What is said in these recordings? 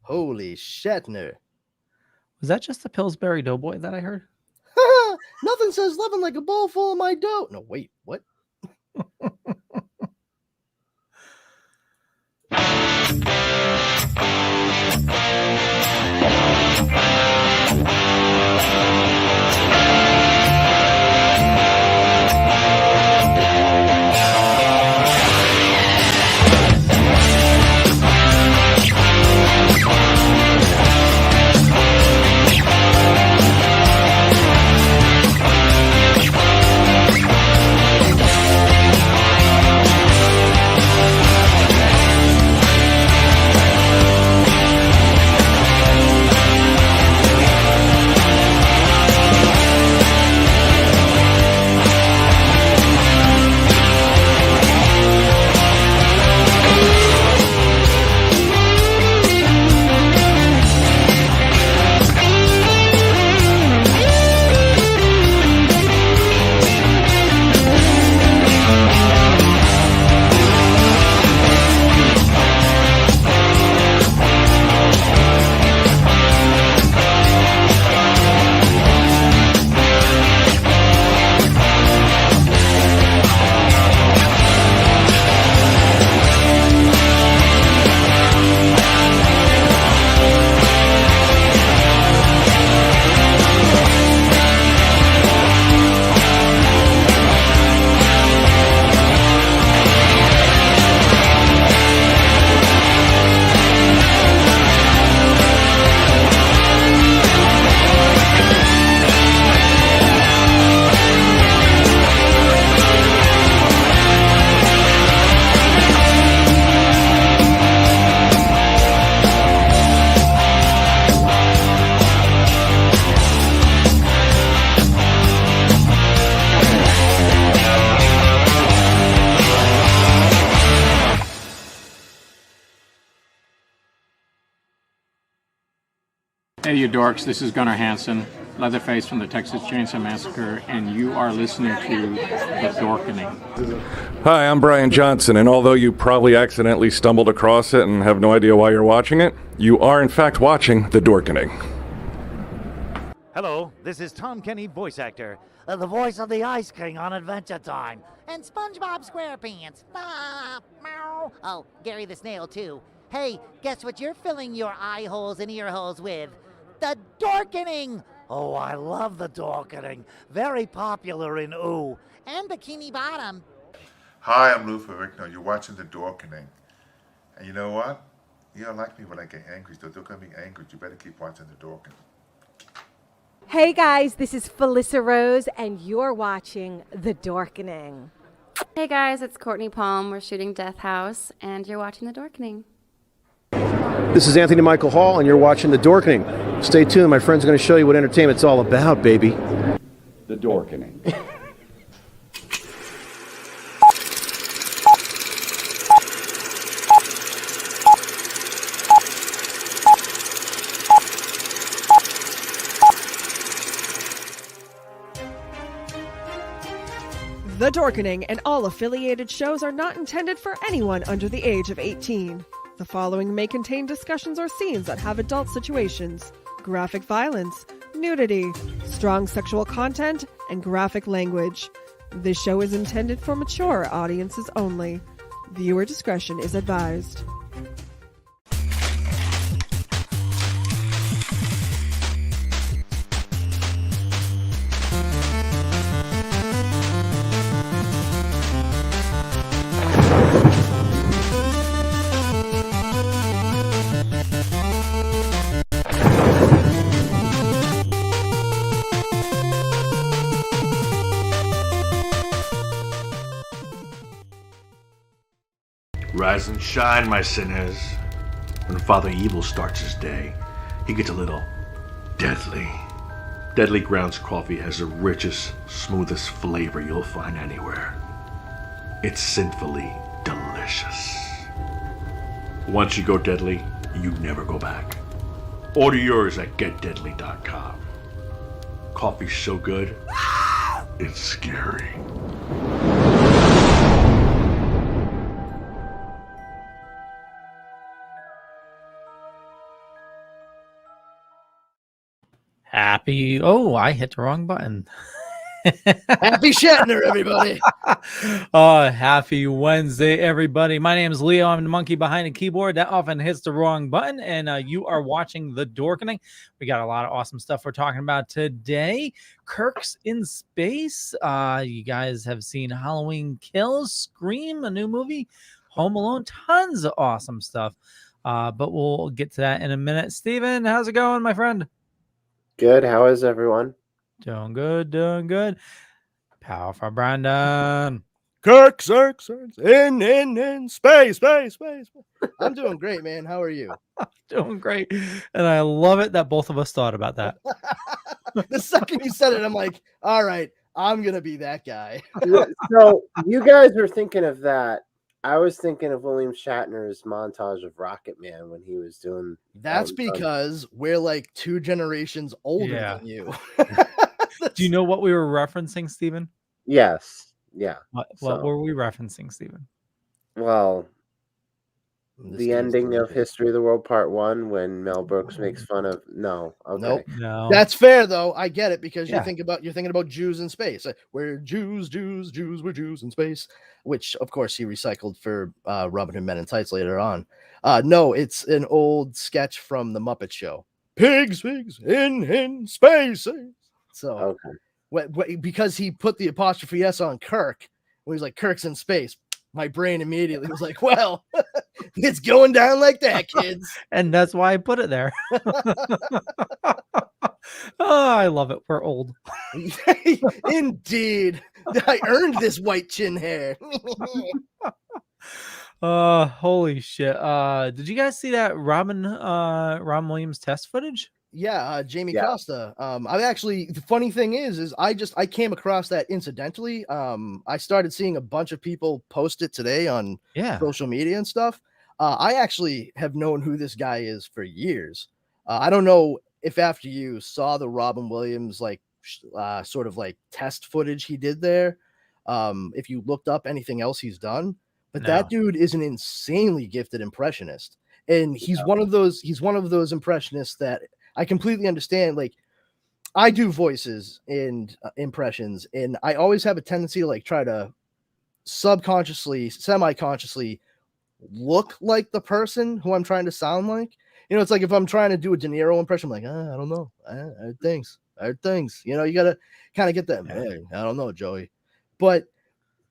Holy Shatner. Was that just the Pillsbury Doughboy that I heard? Nothing says loving like a bowl full of my dough. No, wait, what? Hey, you dorks, this is Gunnar Hansen, Leatherface from the Texas Chainsaw Massacre, and you are listening to The Dorkening. Hi, I'm Brian Johnson, and although you probably accidentally stumbled across it and have no idea why you're watching it, you are in fact watching The Dorkening. Hello, this is Tom Kenny, voice actor, the voice of the Ice King on Adventure Time. And SpongeBob SquarePants. Meow. Oh, Gary the Snail, too. Hey, guess what you're filling your eye holes and ear holes with? The Dorkening! Oh, I love the Dorkening. Very popular in Ooh. And Bikini Bottom. Hi, I'm Lou Ferrigno. You're watching The Dorkening. And you know what? You don't like me when I get angry, so don't get me angry. You better keep watching The Dorkening. Hey guys, this is Felissa Rose, and you're watching The Dorkening. Hey guys, it's Courtney Palm. We're shooting Death House, and you're watching The Dorkening. This is Anthony Michael Hall, and you're watching The Dorkening. Stay tuned. My friend's going to show you what entertainment's all about, baby. The Dorkening. The Dorkening and all affiliated shows are not intended for anyone under the age of 18. The following may contain discussions or scenes that have adult situations, graphic violence, nudity, strong sexual content, and graphic language. This show is intended for mature audiences only. Viewer discretion is advised. Rise and shine, my sinners. When Father Evil starts his day, he gets a little deadly. Deadly Grounds coffee has the richest, smoothest flavor you'll find anywhere. It's sinfully delicious. Once you go deadly, you never go back. Order yours at getdeadly.com. Coffee's so good, it's scary. Happy. Oh, I hit the wrong button. Happy Shatner, everybody. Happy Wednesday, everybody. My name is Leo. I'm the monkey behind the keyboard that often hits the wrong button, and you are watching The Dorkening. We got a lot of awesome stuff we're talking about today. Kirk's in space. You guys have seen Halloween Kills, Scream, a new movie, Home Alone, tons of awesome stuff. But we'll get to that in a minute. Steven, how's it going, my friend? Good. How is everyone? Doing good, doing good. Powerful Brandon. Kirk, in space. I'm doing great, man. How are you? Doing great. And I love it that both of us thought about that. The second you said it, I'm like, all right, I'm going to be that guy. So you guys were thinking of that. I was thinking of William Shatner's montage of Rocket Man when he was doing. That's because we're like 2 generations older than you. Do you know what we were referencing, Stephen? Yes. Yeah. What were we referencing, Stephen? Well, the ending of History of the World Part 1 when Mel Brooks makes fun of. No. Okay. Nope. No. That's fair though. I get it because you're thinking about Jews in space. We're Jews, we're Jews in space, which of course he recycled for Robin Hood Men in Tights later on. No, it's an old sketch from the Muppet Show. Pigs in space. So because he put the apostrophe S on Kirk when he was like, Kirk's in space, my brain immediately was like, well, it's going down like that, kids. And that's why I put it there. Oh, I love it. We're old. Indeed. I earned this white chin hair. Holy shit. Did you guys see that Robin Williams test footage? Yeah, Jamie Costa. I actually, the funny thing is I came across that incidentally. I started seeing a bunch of people post it today on social media and stuff. I actually have known who this guy is for years. I don't know if after you saw the Robin Williams sort of like test footage he did there, if you looked up anything else he's done, but that dude is an insanely gifted impressionist, and he's one of those impressionists that I completely understand. Like, I do voices and impressions, and I always have a tendency to like try to subconsciously, semi-consciously look like the person who I'm trying to sound like. You know, it's like if I'm trying to do a De Niro impression, I'm like, I don't know. I heard things. You know, you got to kind of get that. Hey, I don't know, Joey. But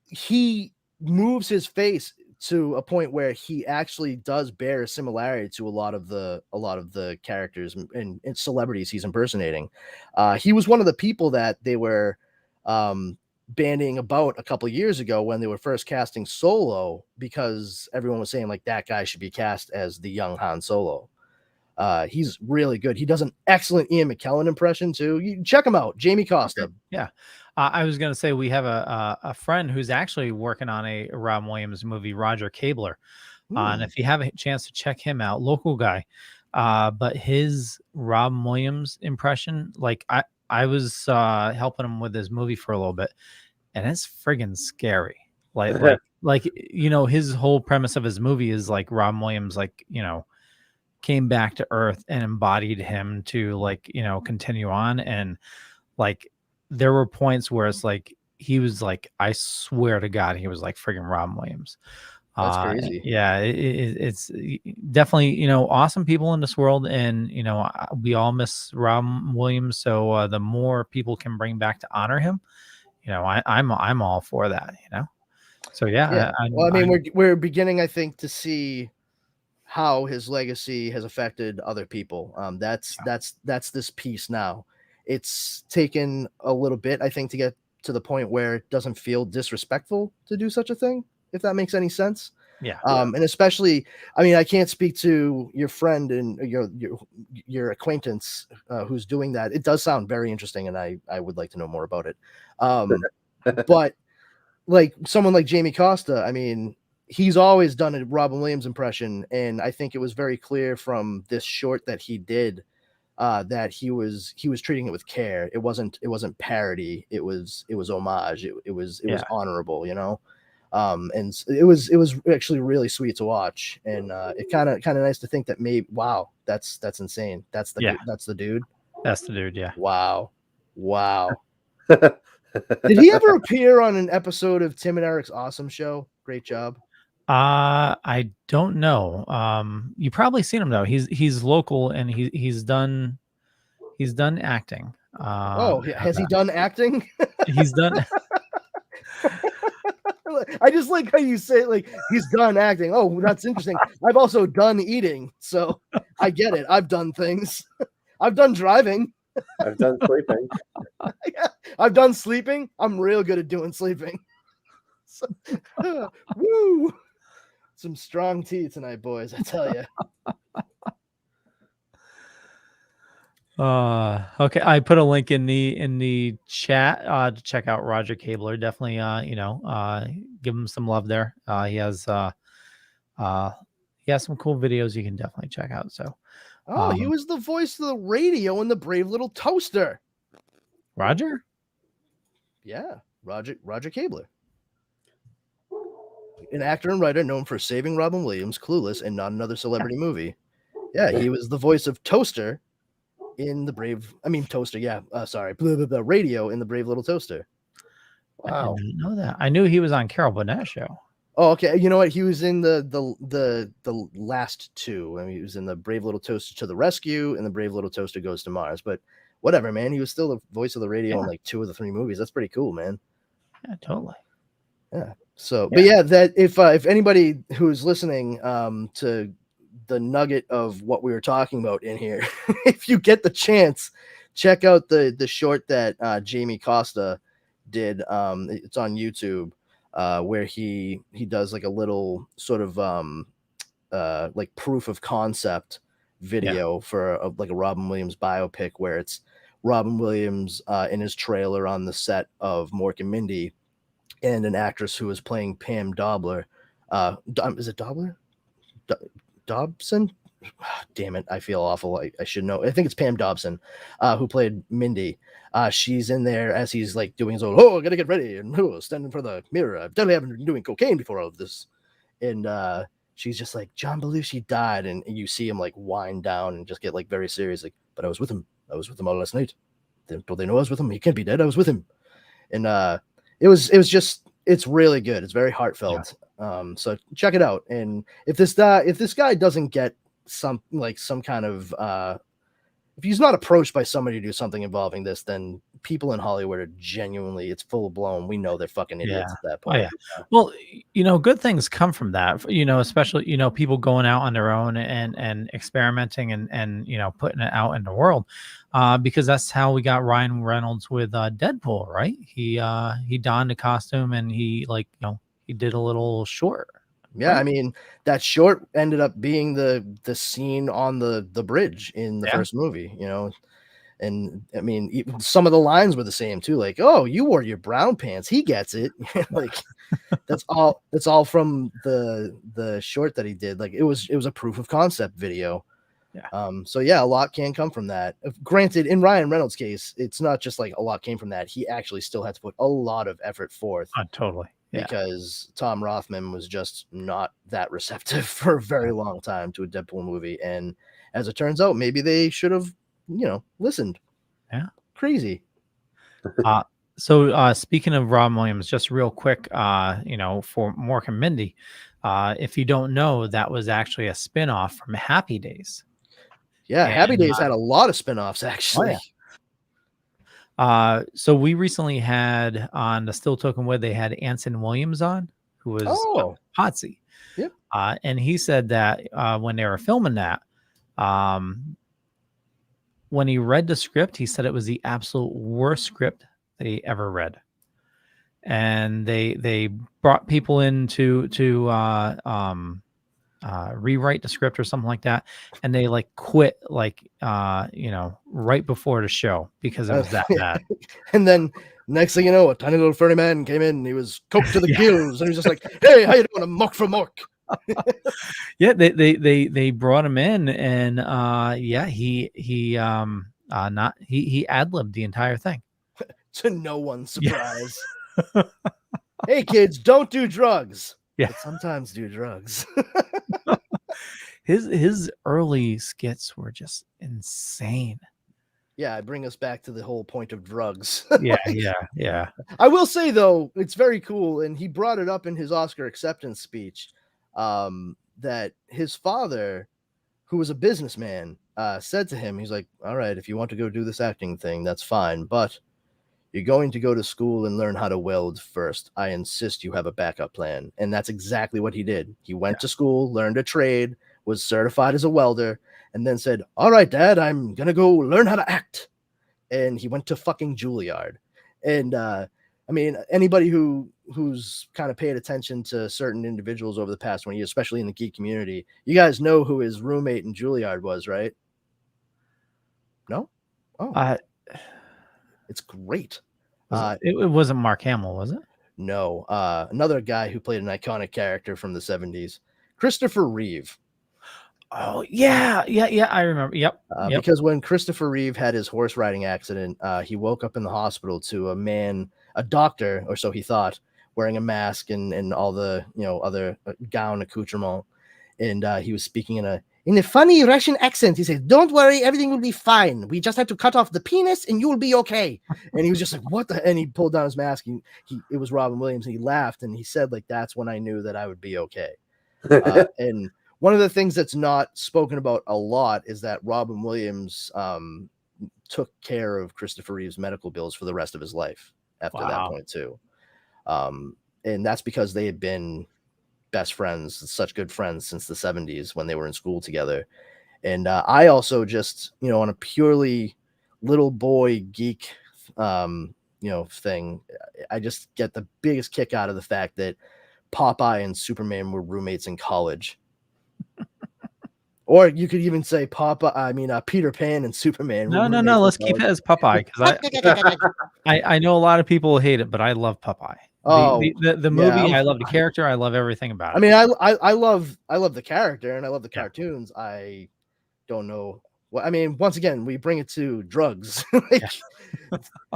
he moves his face to a point where he actually does bear a similarity to a lot of the characters and celebrities he's impersonating. He was one of the people that they were bandying about a couple of years ago when they were first casting Solo, because everyone was saying like that guy should be cast as the young Han Solo. He's really good. He does an excellent Ian McKellen impression too. You check him out, Jamie Costa. Yeah. I was going to say we have a friend who's actually working on a Robin Williams movie, Roger Cabler. And if you have a chance to check him out, local guy. But his Robin Williams impression, like I was helping him with his movie for a little bit, and it's friggin' scary. Like you know, his whole premise of his movie is like Robin Williams, like, you know, came back to Earth and embodied him to, like, you know, continue on. And like there were points where it's like he was like, I swear to God, he was like friggin' Robin Williams. That's crazy. Yeah, it's definitely, you know, awesome people in this world, and you know, we all miss Robin Williams. So the more people can bring back to honor him, you know, I'm all for that. You know, so yeah. Well, I mean, we're beginning, I think, to see how his legacy has affected other people. That's this piece now. It's taken a little bit, I think, to get to the point where it doesn't feel disrespectful to do such a thing, if that makes any sense. Yeah. And especially, I mean, I can't speak to your friend and your acquaintance who's doing that. It does sound very interesting, and I would like to know more about it. But like someone like Jamie Costa, I mean, he's always done a Robin Williams impression, and I think it was very clear from this short that he did that he was treating it with care. It wasn't parody. It was homage. It was honorable, you know. And it was actually really sweet to watch, and it kind of nice to think that maybe, wow, that's insane. That's the dude. That's the dude. Yeah. Wow. Did he ever appear on an episode of Tim and Eric's Awesome Show? Great job. I don't know. You probably seen him though. He's local and he's done acting. Has he done acting? He's done. I just like how you say like he's done acting. Oh, that's interesting. I've also done eating, so I get it. I've done things. I've done driving. I've done sleeping. Yeah, I've done sleeping. I'm real good at doing sleeping. So, woo! Some strong tea tonight, boys. I tell you. Okay. I put a link in the chat to check out Roger Cabler. Definitely, give him some love there. He has some cool videos you can definitely check out. So, he was the voice of the radio in The Brave Little Toaster. Roger? Yeah, Roger Cabler. An actor and writer known for Saving Robin Williams, Clueless, and Not Another Celebrity Movie. Yeah, he was the voice of Toaster in Toaster. Yeah, the radio in The Brave Little Toaster. Wow, I didn't know that. I knew he was on Carol Burnett show. Oh, okay. You know what? He was in the last two. I mean, he was in The Brave Little Toaster to the Rescue and The Brave Little Toaster Goes to Mars. But whatever, man. He was still the voice of the radio in like 2 of the 3 movies. That's pretty cool, man. Yeah, totally. Yeah. So, but yeah, that if anybody who's listening to the nugget of what we were talking about in here, if you get the chance, check out the short that Jamie Costa did. It's on YouTube, where he does like a little sort of like proof of concept video for like a Robin Williams biopic, where it's Robin Williams in his trailer on the set of Mork and Mindy, and an actress who is playing Pam Dobler. Is it Dobler? Dobson? Damn it. I feel awful. I should know. I think it's Pam Dobson, who played Mindy. She's in there as he's like doing his own, I gotta get ready and standing for the mirror. I've definitely haven't been doing cocaine before all of this. And she's just like, John Belushi died. And you see him like wind down and just get like very serious. Like, but I was with him. I was with him all last night. Don't they know I was with him? He can't be dead. I was with him. And it was just, it's really good. It's very heartfelt. So check it out. And if this guy doesn't get some kind of if he's not approached by somebody to do something involving this, then people in Hollywood are genuinely, it's full blown. We know they're fucking idiots at that point. Oh, yeah. Well, good things come from that, especially, people going out on their own and experimenting and putting it out in the world, because that's how we got Ryan Reynolds with Deadpool, right? He donned a costume and he he did a little short. Yeah, right? I mean, that short ended up being the scene on the bridge in the first movie, and I mean, some of the lines were the same too. Like, oh, you wore your brown pants. He gets it. Like, that's all from the short that he did. Like, it was a proof of concept video. Yeah. So yeah, a lot can come from that. Granted, in Ryan Reynolds' case, it's not just like a lot came from that. He actually still had to put a lot of effort forth. Totally. Yeah. Because Tom Rothman was just not that receptive for a very long time to a Deadpool movie. And as it turns out, maybe they should have, listened. Yeah. Crazy. So speaking of Robin Williams, just real quick, for Mork and Mindy, if you don't know, that was actually a spin-off from Happy Days. Yeah, Happy Days had a lot of spin-offs, actually. Oh, yeah. So we recently had on the Still Talking Wood, they had Anson Williams on, who was Potsy. Yep. And he said that when they were filming that, when he read the script, he said it was the absolute worst script that he ever read. And they brought people in to rewrite the script or something like that, and they quit right before the show because it was that bad. And then next thing you know, a tiny little furry man came in and he was coked to the gills, and he was just like, "Hey, how you doing? I'm Mork for Mork." Yeah, they brought him in, and he ad-libbed the entire thing to no one's surprise. Hey kids, don't do drugs. Yeah, but sometimes do drugs. His early skits were just insane. Yeah, bring us back to the whole point of drugs. Yeah. I will say though, it's very cool, and he brought it up in his Oscar acceptance speech, that his father, who was a businessman, said to him, he's like, "All right, if you want to go do this acting thing, that's fine, but you're going to go to school and learn how to weld first. I insist you have a backup plan." And that's exactly what he did. He went to school, learned a trade, was certified as a welder, and then said, "All right, Dad, I'm going to go learn how to act." And he went to fucking Juilliard. And I mean, anybody who's kind of paid attention to certain individuals over the past 20 years, especially in the geek community, you guys know who his roommate in Juilliard was, right? No? Oh. It's great. It wasn't Mark Hamill, was it? No. Another guy who played an iconic character from the 70s, Christopher Reeve. Oh, yeah. I remember. Yep. Because when Christopher Reeve had his horse riding accident, he woke up in the hospital to a doctor, or so he thought, wearing a mask and all the other gown accoutrement, and he was speaking in a funny Russian accent. He said, "Don't worry, everything will be fine. We just have to cut off the penis, and you will be okay." And he was just like, "What the?" And he pulled down his mask. It was Robin Williams, and he laughed, and he said, like, "That's when I knew that I would be okay." And one of the things that's not spoken about a lot is that Robin Williams took care of Christopher Reeve's medical bills for the rest of his life after that point too. And that's because they had been best friends, such good friends since the 70s when they were in school together. And I also just, on a purely little boy geek, thing, I just get the biggest kick out of the fact that Popeye and Superman were roommates in college. Or you could even say Peter Pan and Superman. No. Let's keep it as Popeye, because I know a lot of people hate it, but I love Popeye. The movie, I love the character, I love everything about it. I mean, I love the character and I love the cartoons. I don't know. I mean, once again, we bring it to drugs.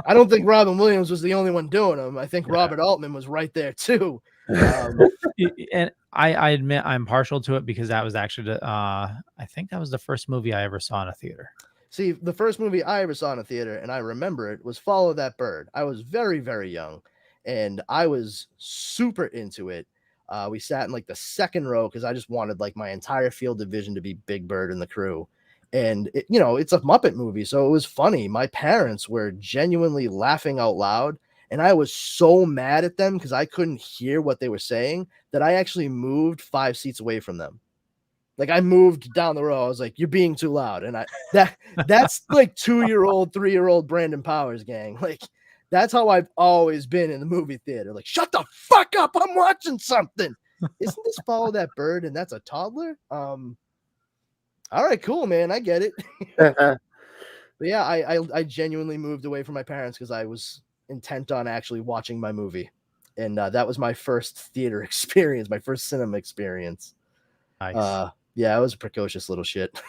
I don't think Robin Williams was the only one doing them. I think Robert Altman was right there too. And I admit I'm partial to it because that was actually I think that was the first movie I ever saw in a theater. See, the first movie I ever saw in a theater, and I remember it, was Follow That Bird. I was very, very young, and I was super into it. We sat in like the second row because I just wanted like my entire field of vision to be Big Bird and the crew. And it's a Muppet movie, so it was funny. My parents were genuinely laughing out loud. And I was so mad at them because I couldn't hear what they were saying that I actually moved 5 seats away from them. Like I moved down the row. I was like, "You're being too loud." And that's like 2-year-old, 3-year-old Brandon Powers gang. Like that's how I've always been in the movie theater. Like, shut the fuck up. I'm watching something. Isn't this Follow That Bird? And that's a toddler. All right, cool, man. I get it. But yeah, I genuinely moved away from my parents because I was intent on actually watching my movie, and that was my first theater experience, my first cinema experience. Nice. Yeah, I was a precocious little shit.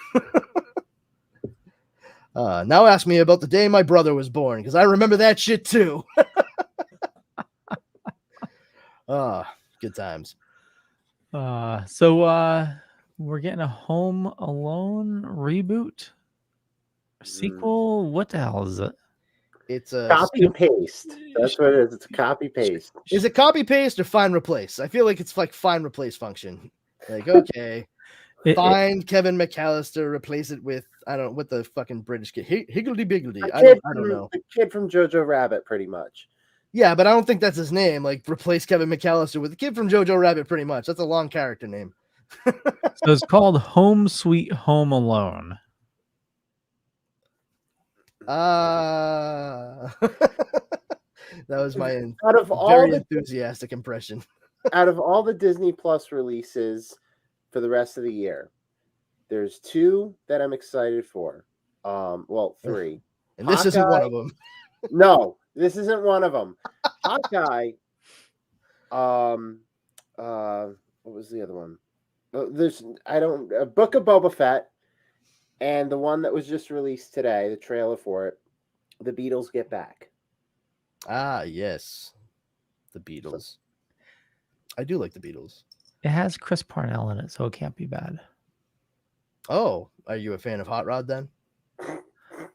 Now ask me about the day my brother was born, because I remember that shit too. Good times. So we're getting a Home Alone reboot, sequel. What the hell is it? It's a copy paste. That's what it is. It's a copy paste. Is it copy paste or find replace? I feel like it's like find replace function. Like, okay, find Kevin McAllister, replace it with I don't know what the fucking British kid Higgledy Biggledy. I don't know. The kid from Jojo Rabbit, pretty much. Yeah, but I don't think that's his name. Like replace Kevin McAllister with the kid from Jojo Rabbit, pretty much. That's a long character name. So it's called Home Sweet Home Alone. That was my very enthusiastic impression. Out of all the Disney Plus releases for the rest of the year, there's 2 that I'm excited for. Well, 3. And this isn't one of them. No, this isn't one of them. Hawkeye. What was the other one? There's Book of Boba Fett, and the one that was just released today, the trailer for it, The Beatles Get Back. Ah, yes, the Beatles. I do like the Beatles. It has Chris Parnell in it, so it can't be bad. Oh, are you a fan of Hot Rod then?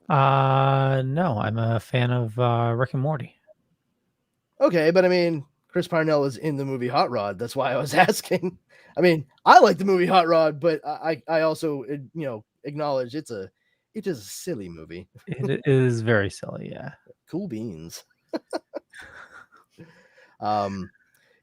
No, I'm a fan of Rick and Morty. Okay, but I mean, Chris Parnell is in the movie Hot Rod. That's why I was asking. I mean, I like the movie Hot Rod, but I also acknowledge it is a silly movie. It is very silly, yeah. Cool beans.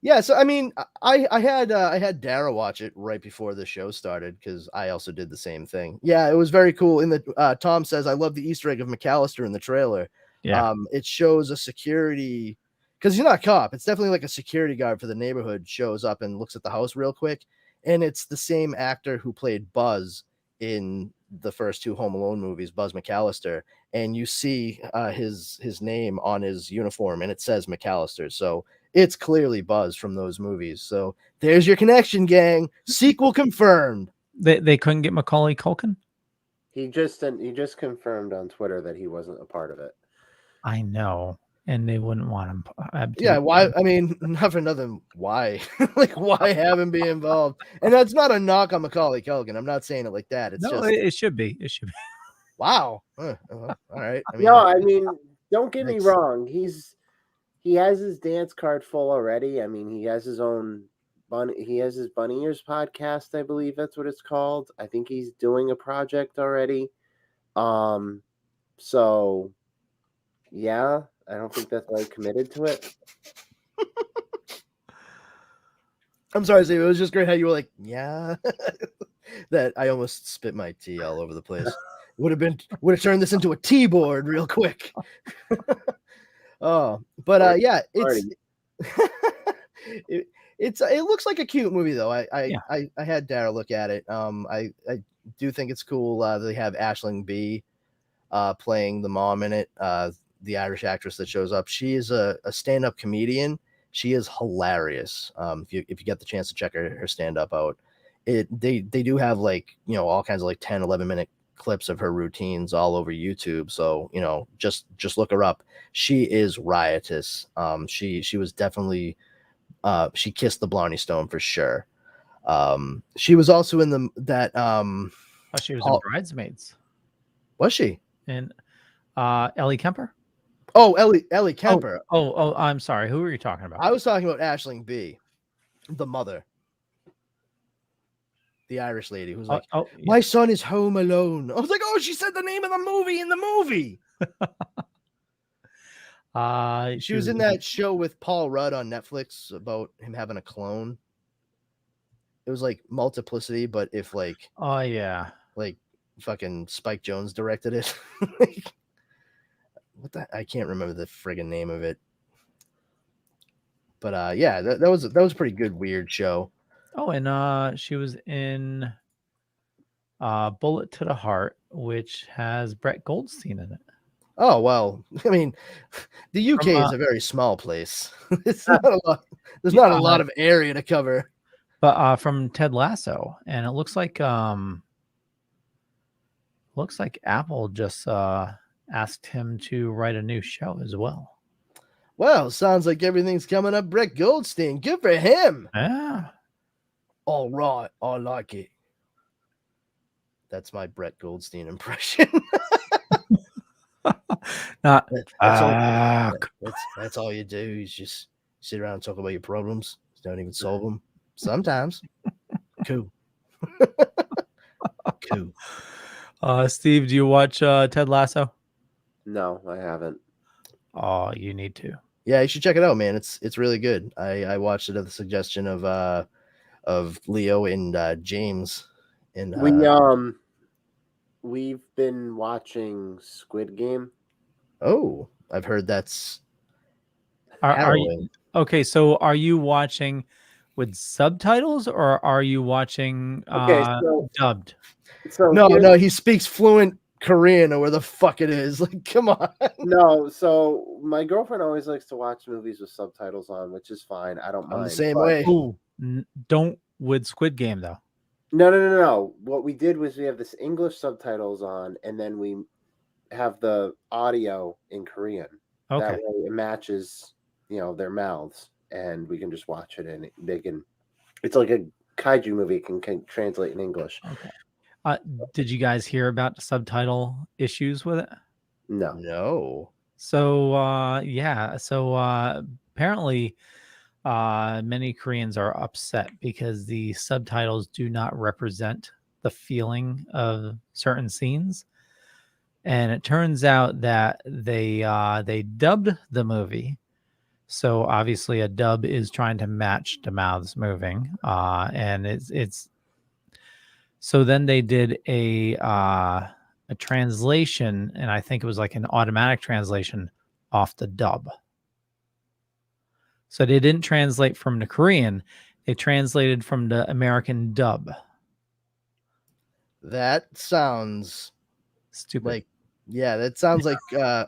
Yeah, so I mean, I had Dara watch it right before the show started because I also did the same thing. Yeah, it was very cool. In the Tom says, I love the Easter egg of McAllister in the trailer. Yeah. It shows a security because he's not a cop. It's definitely like a security guard for the neighborhood shows up and looks at the house real quick, and it's the same actor who played Buzz in the first 2 Home Alone movies, Buzz McAllister, and you see his name on his uniform, and it says McAllister. So it's clearly Buzz from those movies. So there's your connection, gang. Sequel confirmed. They couldn't get Macaulay Culkin? He just confirmed on Twitter that he wasn't a part of it. I know. And they wouldn't want him. Yeah, why? I mean, not for nothing. Why? Like, why have him be involved? And that's not a knock on Macaulay Culkin. I'm not saying it like that. It's just it should be. It should be. Wow. All right. I mean, don't get me wrong. He has his dance card full already. I mean, he has his own he has his Bunny Ears podcast, I believe that's what it's called. I think he's doing a project already. So yeah, I don't think that's like committed to it. I'm sorry, Steve. It was just great how you were like, yeah. That I almost spit my tea all over the place. Would have turned this into a tea board real quick. Oh, but yeah, it looks like a cute movie though. I had Dara look at it. I do think it's cool. They have Aisling B playing the mom in it. The Irish actress that shows up. She is a stand-up comedian. She is hilarious. If you get the chance to check her stand-up out, they do have like, all kinds of like 10, 11-minute clips of her routines all over YouTube. So, just look her up. She is riotous. She was definitely she kissed the Blarney Stone for sure. She was also in she was in Bridesmaids. Was she? And Ellie Kemper? Oh, Ellie Kemper. Oh, I'm sorry. Who were you talking about? I was talking about Aisling B, the mother. The Irish lady who's like, my son is home alone. I was like, oh, she said the name of the movie in the movie. She was in that show with Paul Rudd on Netflix about him having a clone. It was like Multiplicity, but if like, oh yeah, like fucking Spike Jonze directed it. I can't remember the friggin' name of it. But yeah, that was a pretty good weird show. Oh, and she was in Bullet to the Heart, which has Brett Goldstein in it. Oh, well, I mean, the UK is a very small place. It's not a lot. There's not a lot of area to cover. But from Ted Lasso, and it looks like Apple just asked him to write a new show as well. Well, sounds like everything's coming up Brett Goldstein. Good for him. Yeah. All right, I like it. That's my Brett Goldstein impression. Not that's all you do is just sit around and talk about your problems. Don't even solve them. Sometimes. Cool. Cool. Steve, do you watch Ted Lasso? No, I haven't. Oh, you need to. Yeah, you should check it out, man. It's really good. I watched it at the suggestion of Leo and James. And we've been watching Squid Game. Oh, I've heard that's are you, okay, so are you watching with subtitles or are you watching dubbed? So no, he speaks fluent Korean or where the fuck it is. Like, come on. No, so my girlfriend always likes to watch movies with subtitles on, which is fine. I don't mind. I'm the same way. Ooh, don't with Squid Game though. No. What we did was we have this English subtitles on, and then we have the audio in Korean. Okay. That way it matches, their mouths, and we can just watch it, and they can. It's like a kaiju movie. It can translate in English. Okay. Did you guys hear about the subtitle issues with it? No. So apparently many Koreans are upset because the subtitles do not represent the feeling of certain scenes. And it turns out that they dubbed the movie. So obviously a dub is trying to match the mouths moving. And it's so then they did a translation, and I think it was like an automatic translation off the dub. So they didn't translate from the Korean, they translated from the American dub. That sounds stupid. That sounds like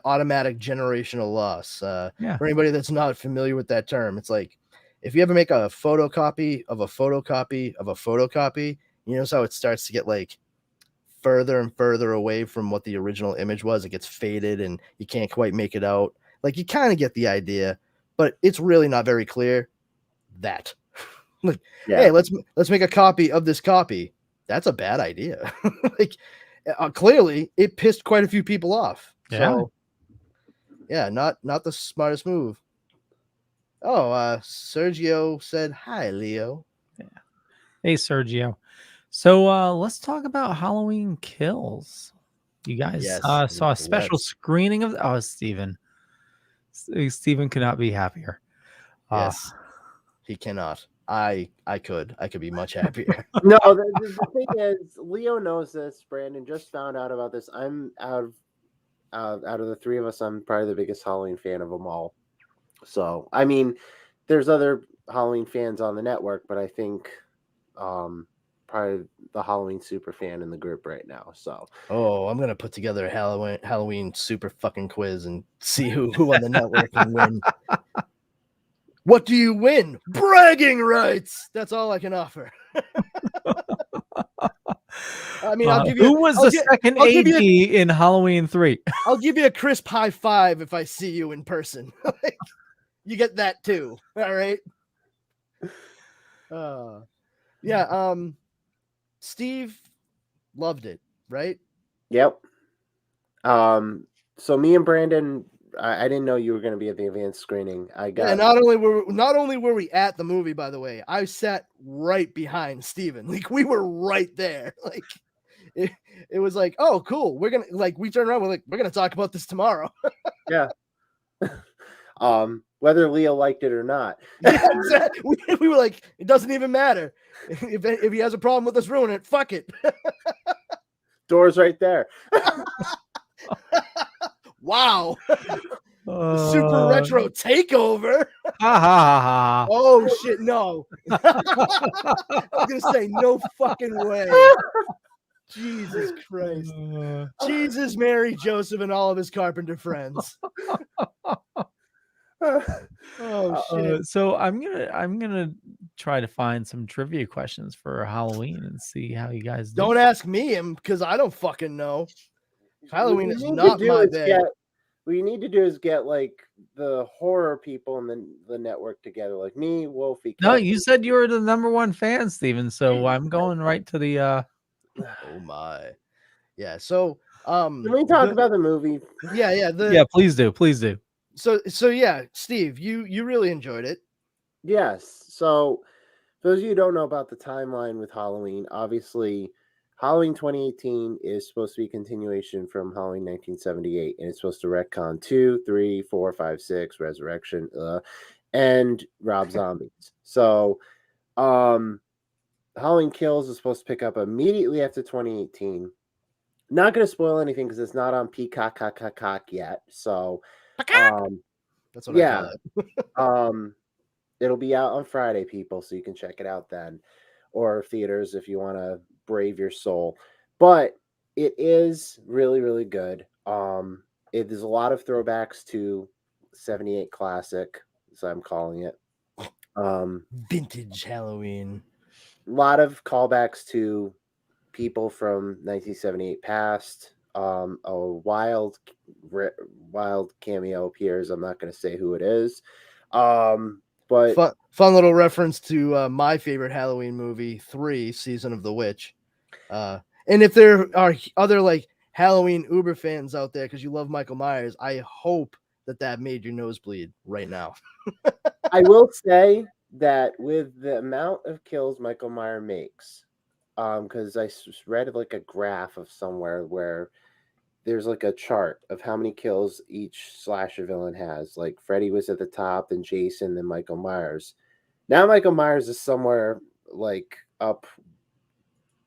automatic generational loss. For anybody that's not familiar with that term, it's like if you ever make a photocopy of a photocopy of a photocopy, you notice how it starts to get like further and further away from what the original image was. It gets faded and you can't quite make it out. Like, you kind of get the idea, but it's really not very clear. That like, hey, let's make a copy of this copy. That's a bad idea. Like, clearly it pissed quite a few people off. So not the smartest move. Sergio said hi, Leo. Hey, Sergio. So let's talk about Halloween Kills. You guys saw a special screening of Steven. Steven could not be happier. Yes, he cannot. I could be much happier. No, the thing is, Leo knows this. Brandon just found out about this. I'm out of the three of us, I'm probably the biggest Halloween fan of them all. So, I mean, there's other Halloween fans on the network, but I think probably the Halloween super fan in the group right now. So, I'm gonna put together a Halloween super fucking quiz and see who on the network can win. What do you win? Bragging rights. That's all I can offer. I mean, I'll give you. Who was the second AD in Halloween 3? I'll give you a crisp high five if I see you in person. You get that too. All right. Steve loved it, right? Yep. So me and Brandon, I didn't know you were going to be at the advanced screening. Not only were we at the movie, by the way, I sat right behind Steven. Like, we were right there. Like, it was like, oh, cool. We're gonna, like, we turned around, we're gonna talk about this tomorrow. Yeah. Whether Leo liked it or not. Yeah, exactly. We were like, it doesn't even matter. If he has a problem with us ruining it, fuck it. Door's right there. Wow. The super retro takeover. Oh shit, no. I was gonna say no fucking way. Jesus Christ. Jesus, Mary, Joseph, and all of his carpenter friends. Oh shit. So I'm gonna try to find some trivia questions for Halloween and see how you guys do. Don't ask me him, because I don't fucking know. Halloween is not my bag. What you need to do is get like the horror people and the network together, like me, Wolfie. No, you said you were the #1 fan, Steven. So I'm going right to the. Oh my, yeah. So can we talk about the movie? Yeah. Please do. So yeah, Steve, you really enjoyed it. Yes. So for those of you who don't know about the timeline with Halloween, obviously Halloween 2018 is supposed to be a continuation from Halloween 1978, and it's supposed to retcon 2, 3, 4, 5, 6, Resurrection, and Rob Zombies. So Halloween Kills is supposed to pick up immediately after 2018. Not going to spoil anything because it's not on Peacock yet. So that's what I call it. It'll be out on Friday, people, so you can check it out then, or theaters if you want to brave your soul. But it is really, really good. There's a lot of throwbacks to 78 classic, as I'm calling it. Vintage Halloween. A lot of callbacks to people from 1978 past. A wild cameo appears. I'm not going to say who it is. But fun little reference to my favorite Halloween movie, 3, Season of the Witch. And if there are other like Halloween Uber fans out there, because you love Michael Myers, I hope that made your nose bleed right now. I will say that with the amount of kills Michael Myers makes, because I read like a graph of somewhere where there's like a chart of how many kills each slasher villain has. Like Freddy was at the top, then Jason, then Michael Myers. Now Michael Myers is somewhere like up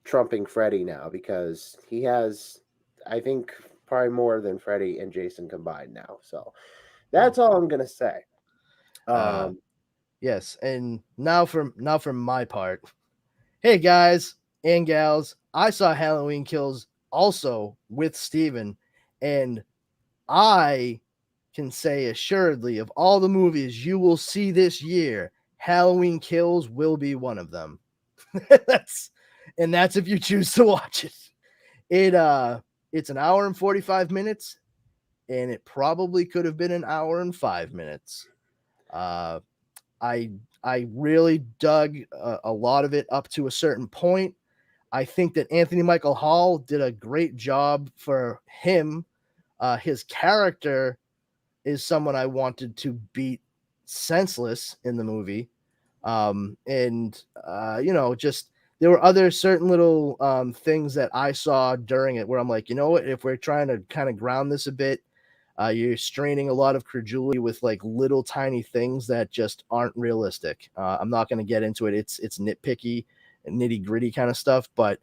trumping Freddy now, because he has, I think, probably more than Freddy and Jason combined now. So that's all I'm gonna say. Yes, and now from my part. Hey guys and gals, I saw Halloween Kills also with Steven, and I can say assuredly, of all the movies you will see this year, Halloween Kills will be one of them. that's if you choose to watch it. It's an hour and 45 minutes, and it probably could have been an hour and 5 minutes. I really dug a lot of it up to a certain point. I think that Anthony Michael Hall did a great job for him. His character is someone I wanted to beat senseless in the movie. Just there were other certain little things that I saw during it where I'm like, you know what, if we're trying to kind of ground this a bit, you're straining a lot of credulity with like little tiny things that just aren't realistic. I'm not going to get into it. It's nitpicky and nitty gritty kind of stuff. But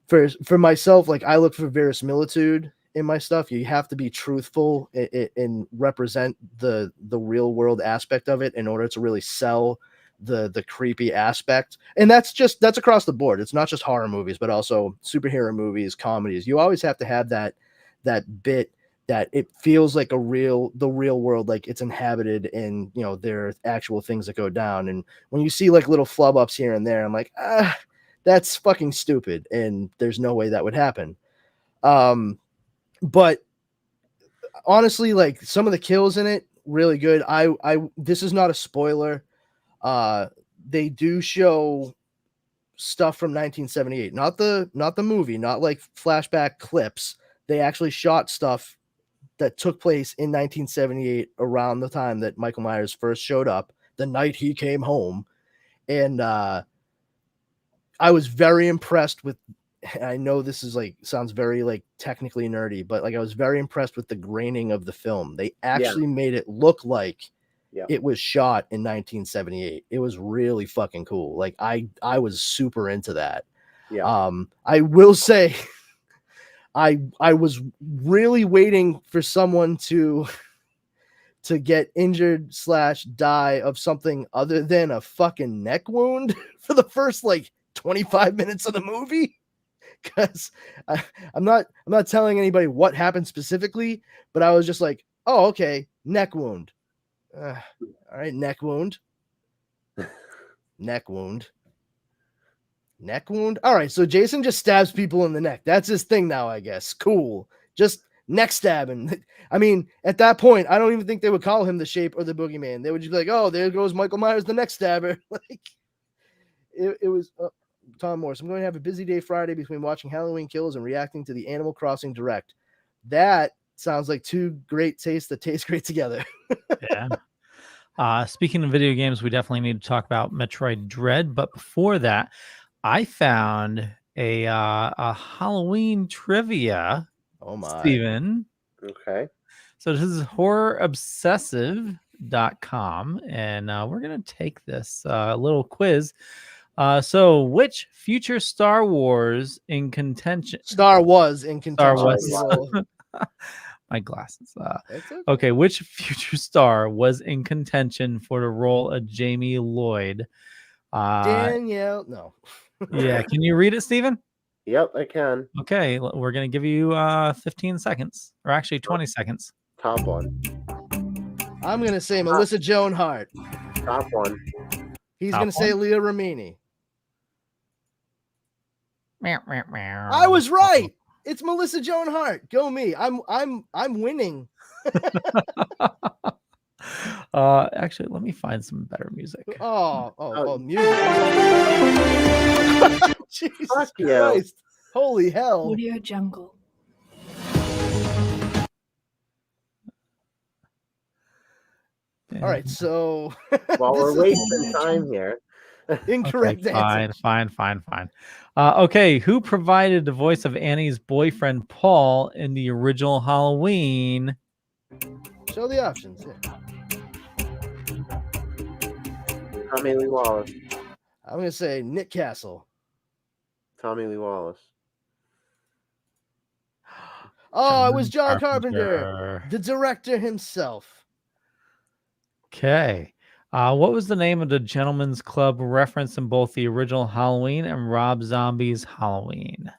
for myself, like I look for verisimilitude in my stuff. You have to be truthful and represent the real world aspect of it in order to really sell the creepy aspect. And that's across the board. It's not just horror movies, but also superhero movies, comedies. You always have to have that bit that it feels like the real world, like it's inhabited, and there are actual things that go down. And when you see like little flub ups here and there, I'm like, that's fucking stupid, and there's no way that would happen. But honestly, like some of the kills in it, really good. This is not a spoiler. They do show stuff from 1978, not the movie, not like flashback clips. They actually shot stuff that took place in 1978 around the time that Michael Myers first showed up, the night he came home. And I was very impressed with, I know this is like sounds very like technically nerdy, but like I was very impressed with the graining of the film. They actually made it look like it was shot in 1978. It was really fucking cool. Like I was super into that. I will say I was really waiting for someone to get injured / die of something other than a fucking neck wound for the first like 25 minutes of the movie. Because I'm not telling anybody what happened specifically, but I was just like, oh, okay, neck wound. All right, neck wound. Neck wound. Neck wound. All right, so Jason just stabs people in the neck. That's his thing now, I guess. Cool. Just neck stabbing. I mean, at that point, I don't even think they would call him the Shape or the Boogeyman. They would just be like, oh, there goes Michael Myers, the neck stabber. Like, it was Tom Morris. I'm going to have a busy day Friday between watching Halloween Kills and reacting to the Animal Crossing Direct. That sounds like two great tastes that taste great together. Yeah. Speaking of video games, we definitely need to talk about Metroid Dread. But before that, I found a Halloween trivia. Oh my, Steven. Okay. So this is horrorobsessive.com, and we're gonna take this little quiz. So which future Star Wars in contention? Star was in contention. Star was. My glasses. Okay, which future star was in contention for the role of Jamie Lloyd? Danielle. No. Yeah, can you read it, Steven? Yep, I can. Okay, we're gonna give you 15 seconds, or actually 20 seconds. Top one. I'm gonna say Melissa Joan Hart. Top one. He's Top gonna say one? Leah Remini. Meow, meow, meow. I was right. It's Melissa Joan Hart. Go me. I'm winning. Actually, let me find some better music. Oh, music. Jesus Fuck you. Christ. Holy hell. Audio Jungle. All right, so while we're wasting time here. Incorrect answer. Fine. Okay, who provided the voice of Annie's boyfriend Paul in the original Halloween? Show the options. Yeah. Tommy Lee Wallace. I'm gonna say Nick Castle. Tommy Lee Wallace. Oh, it was John Carpenter, the director himself. Okay. What was the name of the Gentleman's Club referenced in both the original Halloween and Rob Zombie's Halloween?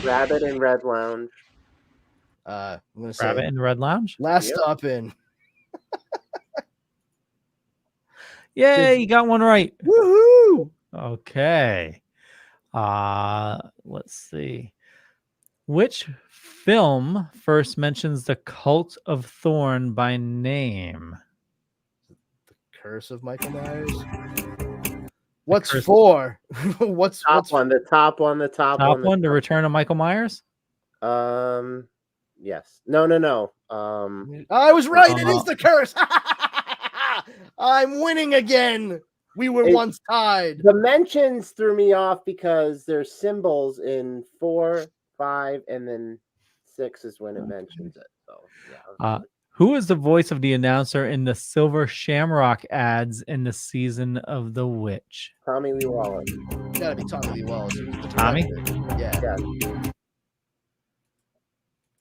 Rabbit and Red Lounge. I'm gonna say Rabbit and Red Lounge. Last Stop In. Yay, you got one right. Woohoo! Okay. Let's see. Which film first mentions the Cult of Thorn by name? The Curse of Michael Myers. What's for? what's one? The top one. The Return of Michael Myers. Yes. No. I was right. It is The Curse. I'm winning again. We were once tied. The mentions threw me off because there's symbols in 4, 5, and then 6 is when it mentions it. So yeah. Who is the voice of the announcer in the Silver Shamrock ads in the Season of the Witch? Tommy Lee Wallace. Gotta be Tommy Lee Wallace. Tommy? Yeah.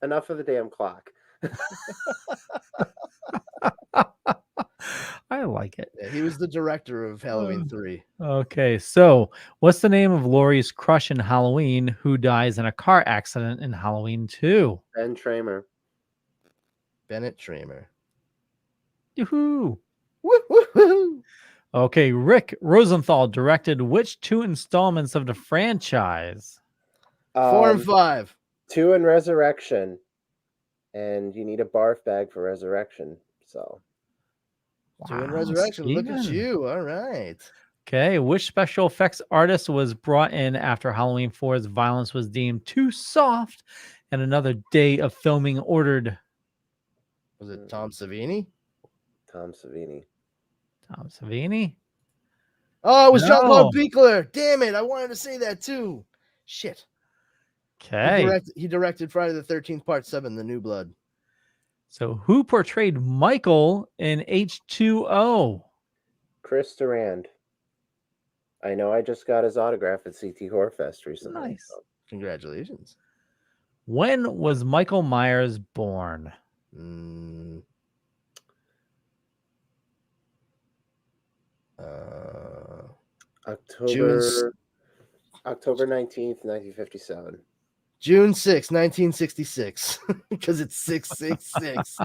Enough of the damn clock. I like it. Yeah, he was the director of Halloween 3. Okay, so what's the name of Laurie's crush in Halloween who dies in a car accident in Halloween 2? Ben Tramer. Bennett Tramer. Yoo-hoo. Woo-hoo-hoo. Okay, Rick Rosenthal directed which 2 installments of the franchise? 4 and 5. 2 in Resurrection. And you need a barf bag for Resurrection. So 2 in Resurrection. Steven. Look at you. All right. Okay, which special effects artist was brought in after Halloween 4's violence was deemed too soft and another day of filming ordered? Was it Tom Savini? Tom Savini. Oh, it was Jean-Claude Beekler. Damn it. I wanted to say that too. Shit. Okay. He directed Friday the 13th, Part 7, The New Blood. So who portrayed Michael in H2O? Chris Durand. I know I just got his autograph at CT Horror Fest recently. Nice. So. Congratulations. When was Michael Myers born? October 19th, 1957. June 6, 1966, because it's 666.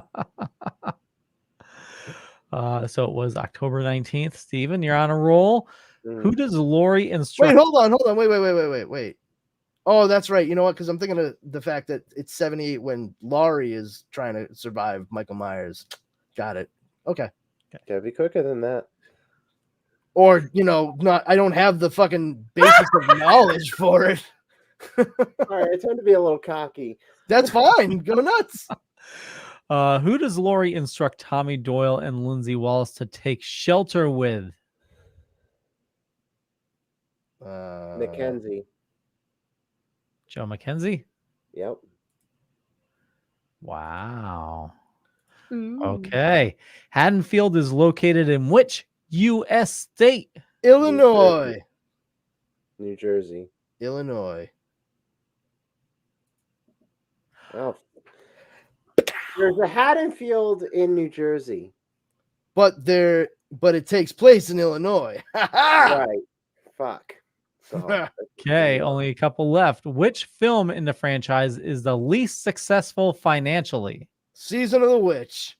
So it was October 19th. Steven, you're on a roll. Who does Laurie instruct? Wait, hold on. Wait. Oh, that's right. You know what? Because I'm thinking of the fact that it's 78 when Laurie is trying to survive Michael Myers. Got it. Okay. Gotta be quicker than that. Or, I don't have the fucking basis of knowledge for it. All right, I tend to be a little cocky. That's fine. Go nuts. Who does Laurie instruct Tommy Doyle and Lindsay Wallace to take shelter with? Mackenzie. Joe Mackenzie? Yep. Wow. Okay. Haddonfield is located in which U.S. state? Illinois. New Jersey. Illinois. Oh. There's a Haddonfield in New Jersey. But it takes place in Illinois. Right. Fuck. Okay, only a couple left. Which film in the franchise is the least successful financially? Season of the Witch.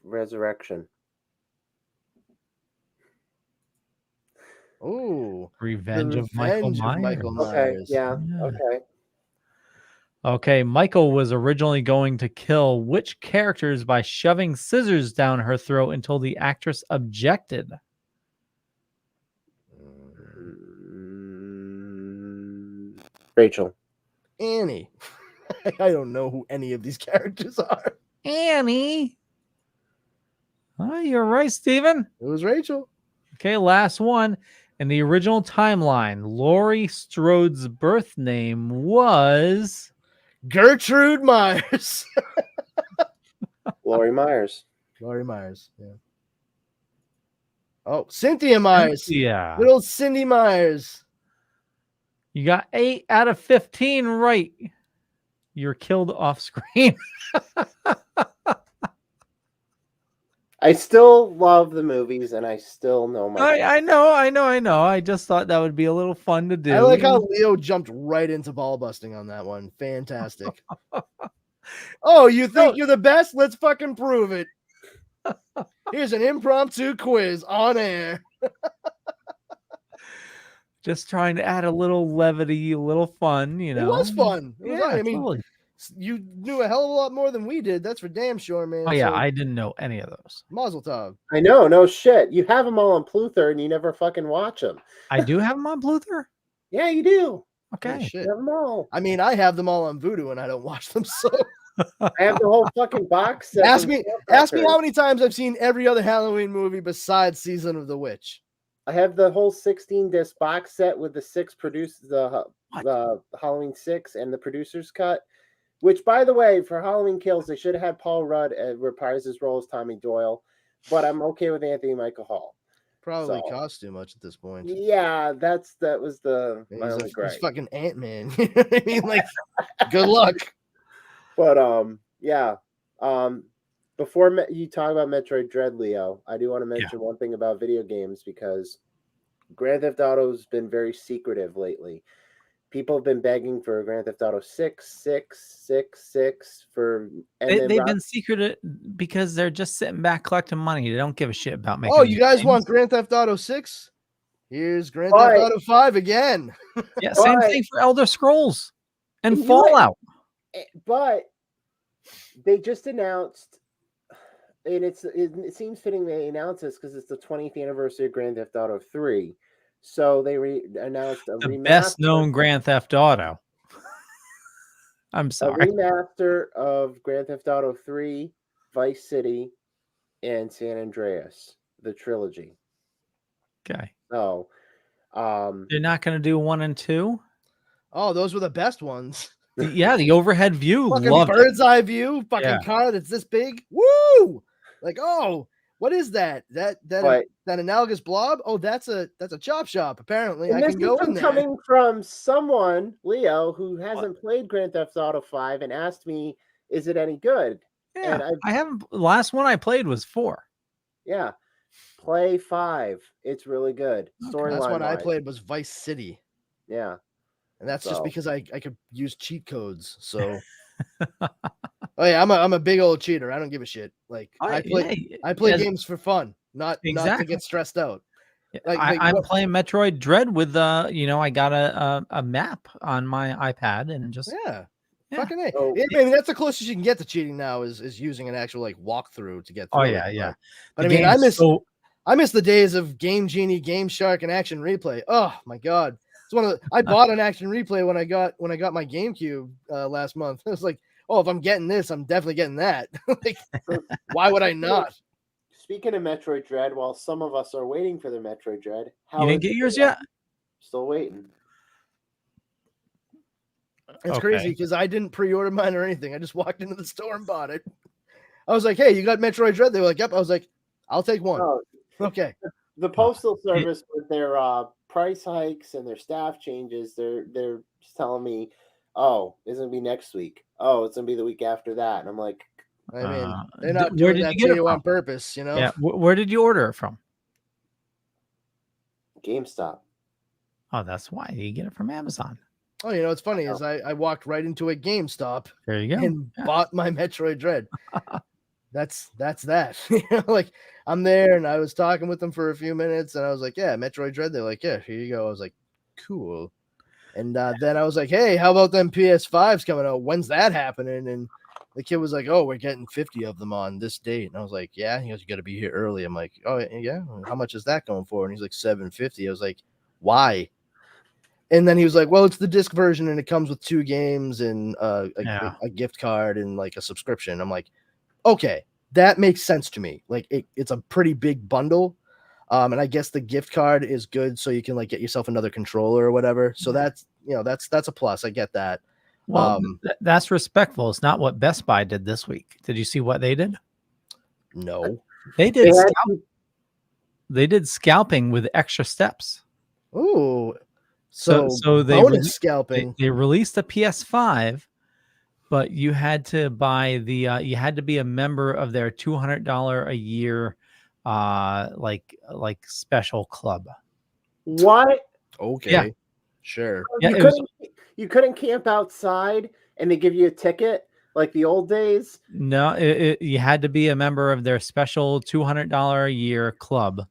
Resurrection. Oh, Revenge of Michael Myers. Okay, yeah. Okay. Okay, Michael was originally going to kill which characters by shoving scissors down her throat until the actress objected? Rachel. Annie. I don't know who any of these characters are. Annie. Oh, you're right, Steven. It was Rachel. Okay, last one. In the original timeline, Laurie Strode's birth name was Gertrude Myers. Laurie Myers. Laurie Myers. Yeah. Oh, Cynthia Myers. Yeah. Little Cindy Myers. You got 8 out of 15 right. You're killed off screen. I still love the movies, and I still know my. I know. I just thought that would be a little fun to do. I like how Leo jumped right into ball busting on that one. Fantastic. Oh, you think you're the best? Let's fucking prove it. Here's an impromptu quiz on air. Just trying to add a little levity, a little fun, you know. It was fun. It was Yeah, fun. I mean, totally. you knew a hell of a lot more than we did. That's for damn sure, man. Oh, yeah, So, I didn't know any of those. Mazel tov. I know, no shit. You have them all on Pluther, and you never fucking watch them. I do have them on Pluther? Yeah, you do. Okay. Oh, shit. You have them all. I mean, I have them all on Voodoo, and I don't watch them. So I have the whole fucking box set. ask me how many times I've seen every other Halloween movie besides Season of the Witch. I have the whole 16-disc box set with the 6 the Halloween 6 and the producer's cut. Which, by the way, for Halloween Kills, they should have had Paul Rudd reprise his role as Tommy Doyle, but I'm okay with Anthony Michael Hall. Probably cost too much at this point. Yeah, that was my only gripe. He's fucking Ant-Man. You know what I mean? Like, good luck. But yeah. Before you talk about Metroid Dread, Leo, I do want to mention one thing about video games because Grand Theft Auto's been very secretive lately. People have been begging for Grand Theft Auto 6 for. They've been secreted because they're just sitting back collecting money. They don't give a shit about making. Oh, you guys want Grand Theft Auto 6? Here's Grand Theft Auto 5 again. Yeah, same thing for Elder Scrolls and Fallout. But they just announced, and it seems fitting they announced this because it's the 20th anniversary of Grand Theft Auto 3. So they announced a the best known Grand Theft Auto. I'm sorry. A remaster of Grand Theft Auto 3, Vice City, and San Andreas, the trilogy. Okay. So, they're not going to do 1 and 2. Oh, those were the best ones. Yeah, the overhead view, fucking bird's eye view, fucking car that's this big. Woo! Like, oh, what is that? That analogous blob? Oh, that's a chop shop. Apparently, and I can go in there. Coming from someone, Leo, who hasn't played Grand Theft Auto 5 and asked me, "Is it any good?" Yeah, and I haven't. Last one I played was 4. Yeah, play 5. It's really good. Storyline. Last one I played was Vice City. Yeah, and that's just because I could use cheat codes. So. Oh yeah, I'm a big old cheater. I don't give a shit. Like I play games for fun, not to get stressed out. Like, I'm playing Metroid Dread with I got a map on my iPad and just fucking A. I mean, that's the closest you can get to cheating now is using an actual like walkthrough to get through. Oh yeah. But I mean, I miss the days of Game Genie, Game Shark, and Action Replay. Oh my god, it's I bought an Action Replay when I got my GameCube last month. It was like, oh, if I'm getting this, I'm definitely getting that. Like, why would I not? Speaking of Metroid Dread, while some of us are waiting for the Metroid Dread, you didn't get yours yet? Still waiting. It's crazy because I didn't pre-order mine or anything. I just walked into the store and bought it. I was like, hey, you got Metroid Dread? They were like, yep. I was like, I'll take one. Oh, okay. The Postal Service with their price hikes and their staff changes, they're just telling me, oh, it's going to be next week. Oh, it's going to be the week after that. And I'm like, I mean, they're not doing that to you on purpose, you know? Yeah. Where did you order it from? GameStop. Oh, that's why you get it from Amazon. Oh, you know, what's funny is I walked right into a GameStop. There you go. And bought my Metroid Dread. That's that. You know, like I'm there and I was talking with them for a few minutes and I was like, yeah, Metroid Dread. They're like, yeah, here you go. I was like, cool. And then I was like, hey, how about them PS5s coming out? When's that happening? And the kid was like, oh, we're getting 50 of them on this date. And I was like, yeah. He goes, you got to be here early. I'm like, oh, yeah. How much is that going for? And he's like, $750. I was like, why? And then he was like, well, it's the disc version and it comes with 2 games and a gift card and like a subscription. I'm like, okay, that makes sense to me. Like it's a pretty big bundle. And I guess the gift card is good so you can like get yourself another controller or whatever. So that's a plus. I get that. Well, that's respectful. It's not what Best Buy did this week. Did you see what they did? No. They did scalping with extra steps. Ooh. So they scalping. They released a PS5, but you had to buy you had to be a member of their $200 a year like special club. What? Okay. Yeah. Sure. Yeah, you couldn't camp outside and they give you a ticket like the old days? No, you had to be a member of their special $200 a year club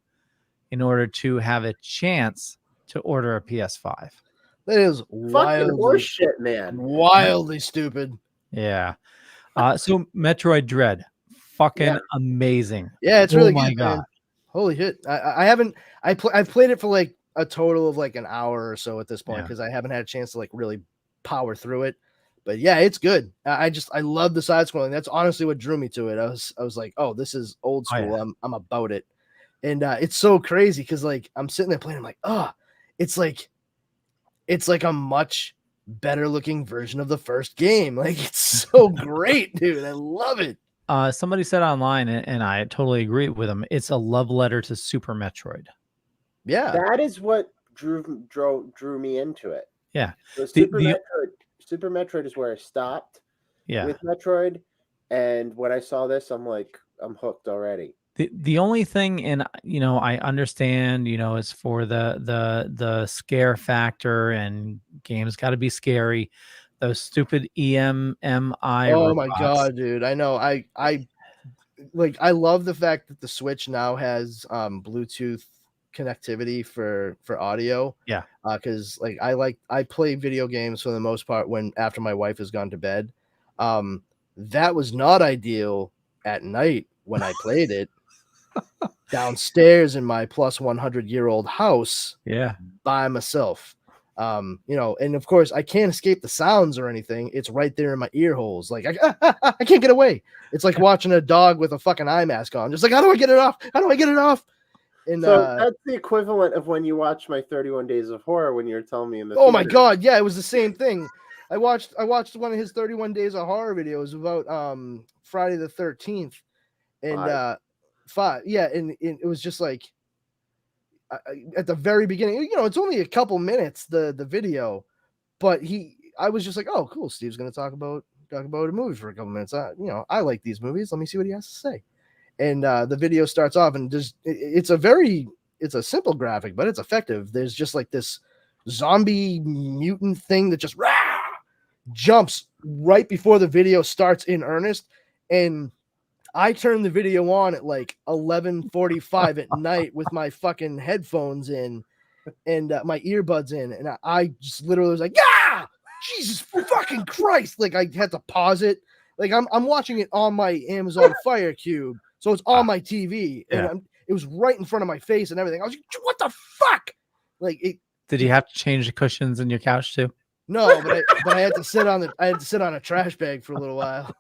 in order to have a chance to order a PS5. That is fucking horseshit, man. Wildly stupid. Yeah. So Metroid Dread, fucking amazing. Yeah, it's really good. My God. Man. Holy shit. I've played it for like a total of like an hour or so at this point because I haven't had a chance to like really power through it. But yeah, it's good. I love the side scrolling. That's honestly what drew me to it. I was like, oh, this is old school. Oh, yeah. I'm about it. And it's so crazy because like I'm sitting there playing, I'm like, oh, it's like a much better looking version of the first game. Like it's so great, dude. I love it. Somebody said online, and I totally agree with them. It's a love letter to Super Metroid. Yeah, that is what drew me into it. Yeah, so Super Metroid is where I stopped. Yeah, with Metroid, and when I saw this, I'm like, I'm hooked already. The only thing, and I understand, it's for the scare factor, and games got to be scary. Those stupid EMMI. Oh robots. My God, dude! I know. I love the fact that the Switch now has Bluetooth connectivity for audio. Yeah. Because I play video games for the most part after my wife has gone to bed. That was not ideal at night when I played it downstairs in my plus 100-year-old house. Yeah. By myself. And of course I can't escape the sounds or anything. It's right there in my ear holes. Like I can't get away. It's like watching a dog with a fucking eye mask on. Just like, how do I get it off? How do I get it off? And so that's the equivalent of when you watch my 31 Days of Horror when you're telling me in the theater. My God, yeah, it was the same thing. I watched one of his 31 Days of Horror videos about Friday the 13th. And 5. Yeah, and it was just like at the very beginning, it's only a couple minutes, the video, but I was just like, oh, cool. Steve's going to talk about a movie for a couple minutes. I like these movies. Let me see what he has to say. And the video starts off and it's a simple graphic, but it's effective. There's just like this zombie mutant thing that just jumps right before the video starts in earnest. And I turned the video on at like 11:45 at night with my fucking headphones in and my earbuds in. And I just literally was like, yeah, Jesus fucking Christ. Like I had to pause it. Like I'm watching it on my Amazon Fire Cube. So it's on my TV and it was right in front of my face and everything. I was like, what the fuck? Like it. Did you have to change the cushions in your couch too? No, but I had to sit on a trash bag for a little while.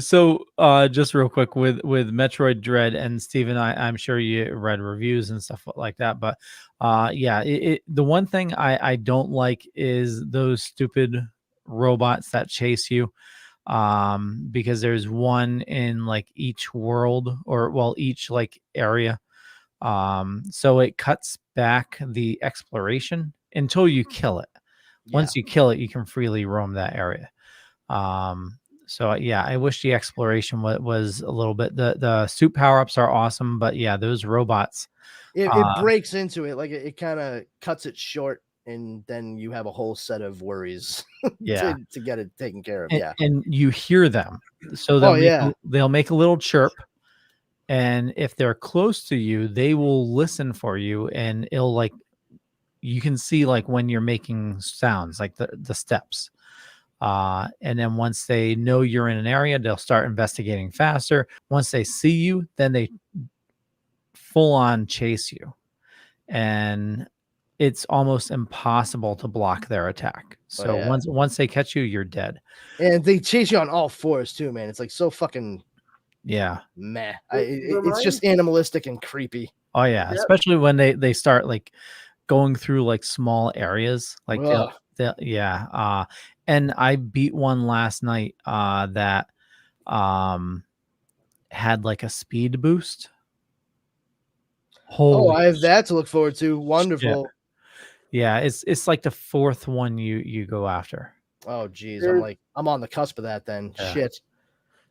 So just real quick with Metroid Dread, and Steven, I'm sure you read reviews and stuff like that, but the one thing I don't like is those stupid robots that chase you, because there's one in like each world or each like area, so it cuts back the exploration until you kill it. Once you kill it, you can freely roam that area. So yeah, I wish the exploration was a little bit. The suit power-ups are awesome, but yeah, those robots. It breaks into it, like it kind of cuts it short, and then you have a whole set of worries to get it taken care of. And you hear them, so they'll make a little chirp, and if they're close to you, they will listen for you, and it'll like you can see like when you're making sounds, like the steps. And then once they know you're in an area, they'll start investigating faster. Once they see you, then they full on chase you. And it's almost impossible to block their attack. So once they catch you, you're dead. And they chase you on all fours too, man. It's like so fucking meh. It's just animalistic and creepy. Oh yeah, especially when they start like going through like small areas, like and I beat one last night that had like a speed boost. I have that to look forward to. Wonderful. Yeah, it's like the fourth one you go after. Oh geez, I'm on the cusp of that then. Shit.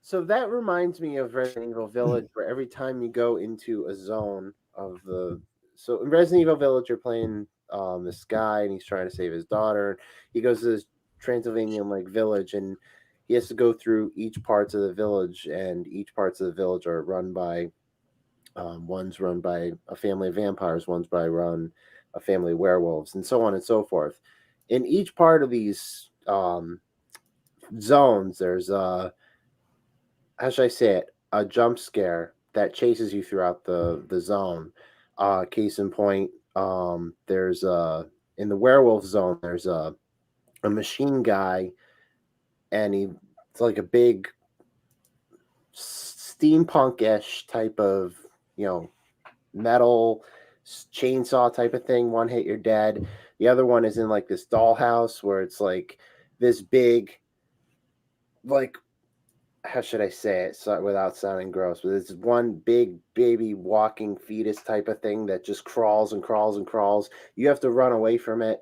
So that reminds me of Resident Evil Village, where every time you go into a zone of so in Resident Evil Village, you're playing this guy and he's trying to save his daughter. He goes to this Transylvanian like village and he has to go through each parts of the village, and each parts of the village are run by one's run by a family of vampires, one's by a family of werewolves, and so on and so forth. In each part of these zones, there's how should I say it? A jump scare that chases you throughout the zone. Case in point, there's in the werewolf zone, there's a machine guy, and it's like a big steampunk-ish type of, metal chainsaw type of thing. One hit, you're dead. The other one is in like this dollhouse where it's like this big, like, how should I say it without sounding gross, but it's one big baby walking fetus type of thing that just crawls and crawls and crawls. You have to run away from it,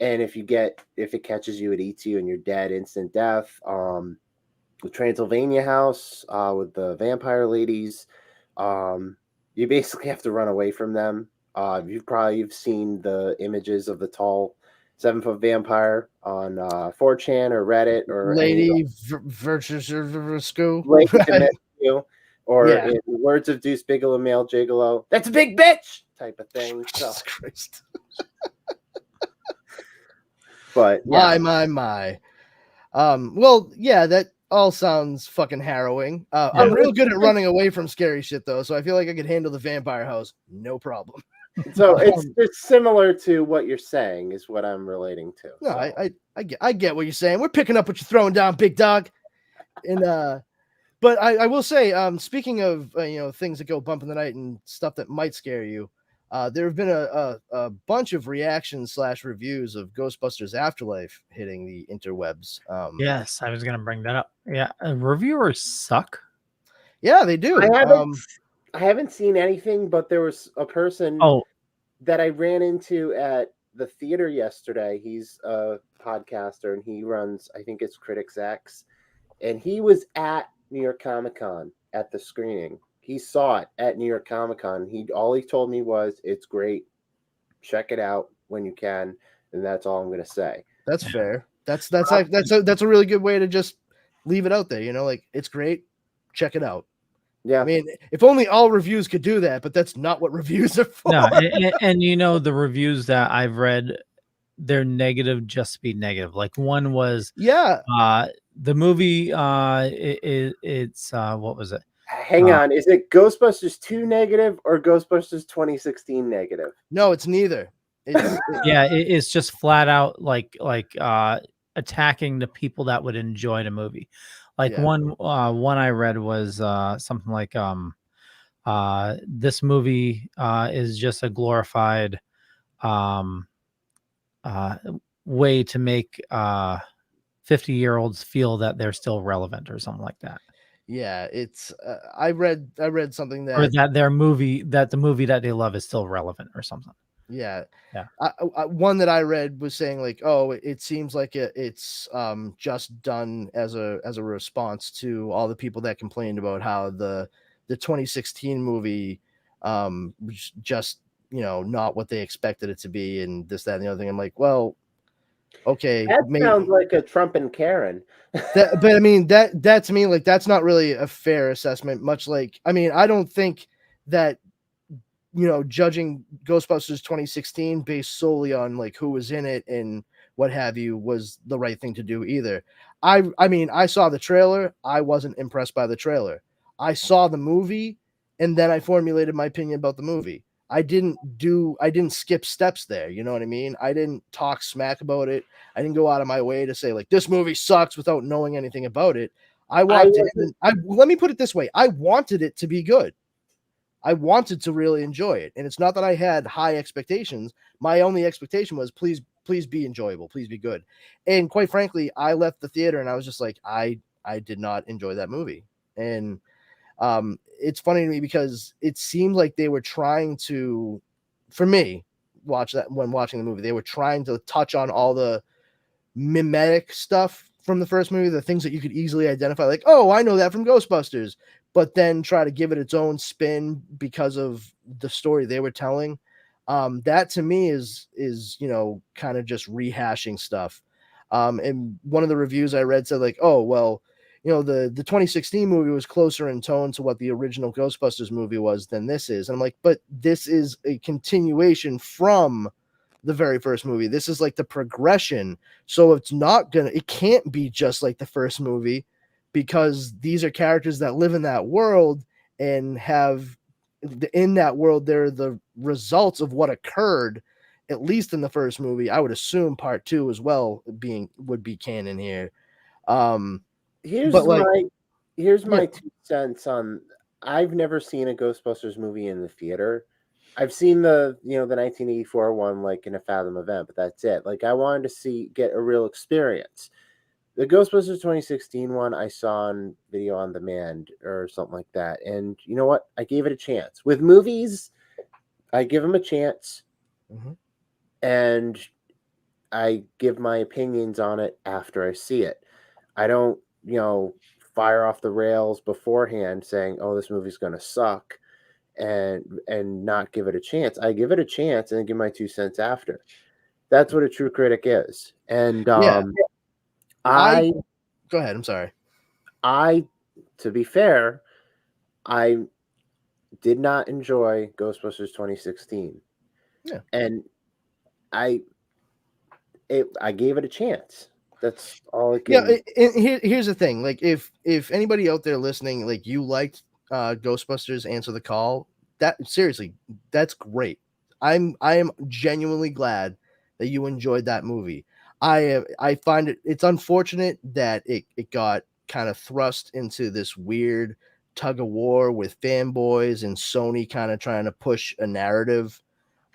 and if it catches you, it eats you and you're dead, instant death. The Transylvania house with the vampire ladies, you basically have to run away from them. You've seen the images of the tall 7-foot vampire on 4chan or Reddit or Lady Virtuesco, or in words of Deuce Bigelow, male gigolo. That's a big bitch type of thing. Jesus Christ. But my. Well, yeah, that all sounds fucking harrowing. I'm real good at running away from scary shit though, so I feel like I could handle the vampire house no problem. So it's similar to what you're saying is what I'm relating to. No, so. I get what you're saying. We're picking up what you're throwing down, big dog. And but I will say, speaking of things that go bump in the night and stuff that might scare you, there have been a bunch of reactions / reviews of Ghostbusters Afterlife hitting the interwebs. Yes, I was gonna bring that up. Yeah, reviewers suck. Yeah, they do. I haven't seen anything, but there was a person that I ran into at the theater yesterday. He's a podcaster and he runs, I think it's Critics X, and he was at New York Comic Con at the screening. He saw it at New York Comic Con. All he told me was, "It's great. Check it out when you can," and that's all I'm going to say. That's fair. That's a really good way to just leave it out there. Like, it's great. Check it out. Yeah, I mean, if only all reviews could do that, but that's not what reviews are for. No, and the reviews that I've read, they're negative just to be negative. Like one was, the movie, it's what was it? Hang on, is it Ghostbusters 2 negative or Ghostbusters 2016 negative? No, it's neither. It's just flat out like attacking the people that would enjoy the movie. Like one I read was something like this movie is just a glorified way to make 50-year-olds feel that they're still relevant or something like that. Yeah, it's I read something that, or that the movie that they love is still relevant or something. Yeah. One that I read was saying like, oh, it seems like it's just done as a response to all the people that complained about how the 2016 movie was just not what they expected it to be, and this, that, and the other thing. I'm like, well, okay, that sounds like a Trump and Karen. But I mean, that to me, like, that's not really a fair assessment. Much like, I mean, I don't think that judging Ghostbusters 2016 based solely on like who was in it and what have you was the right thing to do either. I mean, I saw the trailer. I wasn't impressed by the trailer. I saw the movie, and then I formulated my opinion about the movie. I didn't skip steps there. You know what I mean? I didn't talk smack about it. I didn't go out of my way to say like this movie sucks without knowing anything about it. I walked in and let me put it this way. I wanted it to be good. I wanted to really enjoy it. And it's not that I had high expectations. My only expectation was please be enjoyable. Please be good. And quite frankly, I left the theater and I was just like, I did not enjoy that movie. And it's funny to me because it seemed like they were trying to, for me, when watching the movie, they were trying to touch on all the mimetic stuff from the first movie, the things that you could easily identify, like, oh, I know that from Ghostbusters, but then try to give it its own spin because of the story they were telling. That to me is kind of just rehashing stuff. And one of the reviews I read said like, oh, well, the 2016 movie was closer in tone to what the original Ghostbusters movie was than this is. And I'm like, but this is a continuation from the very first movie. This is like the progression. So it can't be just like the first movie, because these are characters that live in that world and in that world, they're the results of what occurred, at least in the first movie. I would assume part 2 as well would be canon here. Here's my 2 cents on. I've never seen a Ghostbusters movie in the theater. I've seen the 1984 one like in a Fathom event, but that's it. Like I wanted to get a real experience. The Ghostbusters 2016 one I saw on video on demand or something like that. And you know what? I gave it a chance. With movies, I give them a chance. Mm-hmm. And I give my opinions on it after I see it. I don't, fire off the rails beforehand saying, oh, this movie's going to suck and not give it a chance. I give it a chance and then give my 2 cents after. That's what a true critic is. And go ahead. I'm sorry. To be fair, I did not enjoy Ghostbusters 2016. Yeah. And I gave it a chance. That's all it can. Yeah, here's the thing. Like if anybody out there listening, like you liked Ghostbusters Answer the Call, that's great. I am genuinely glad that you enjoyed that movie. I find it's unfortunate that it got kind of thrust into this weird tug of war with fanboys and Sony kind of trying to push a narrative.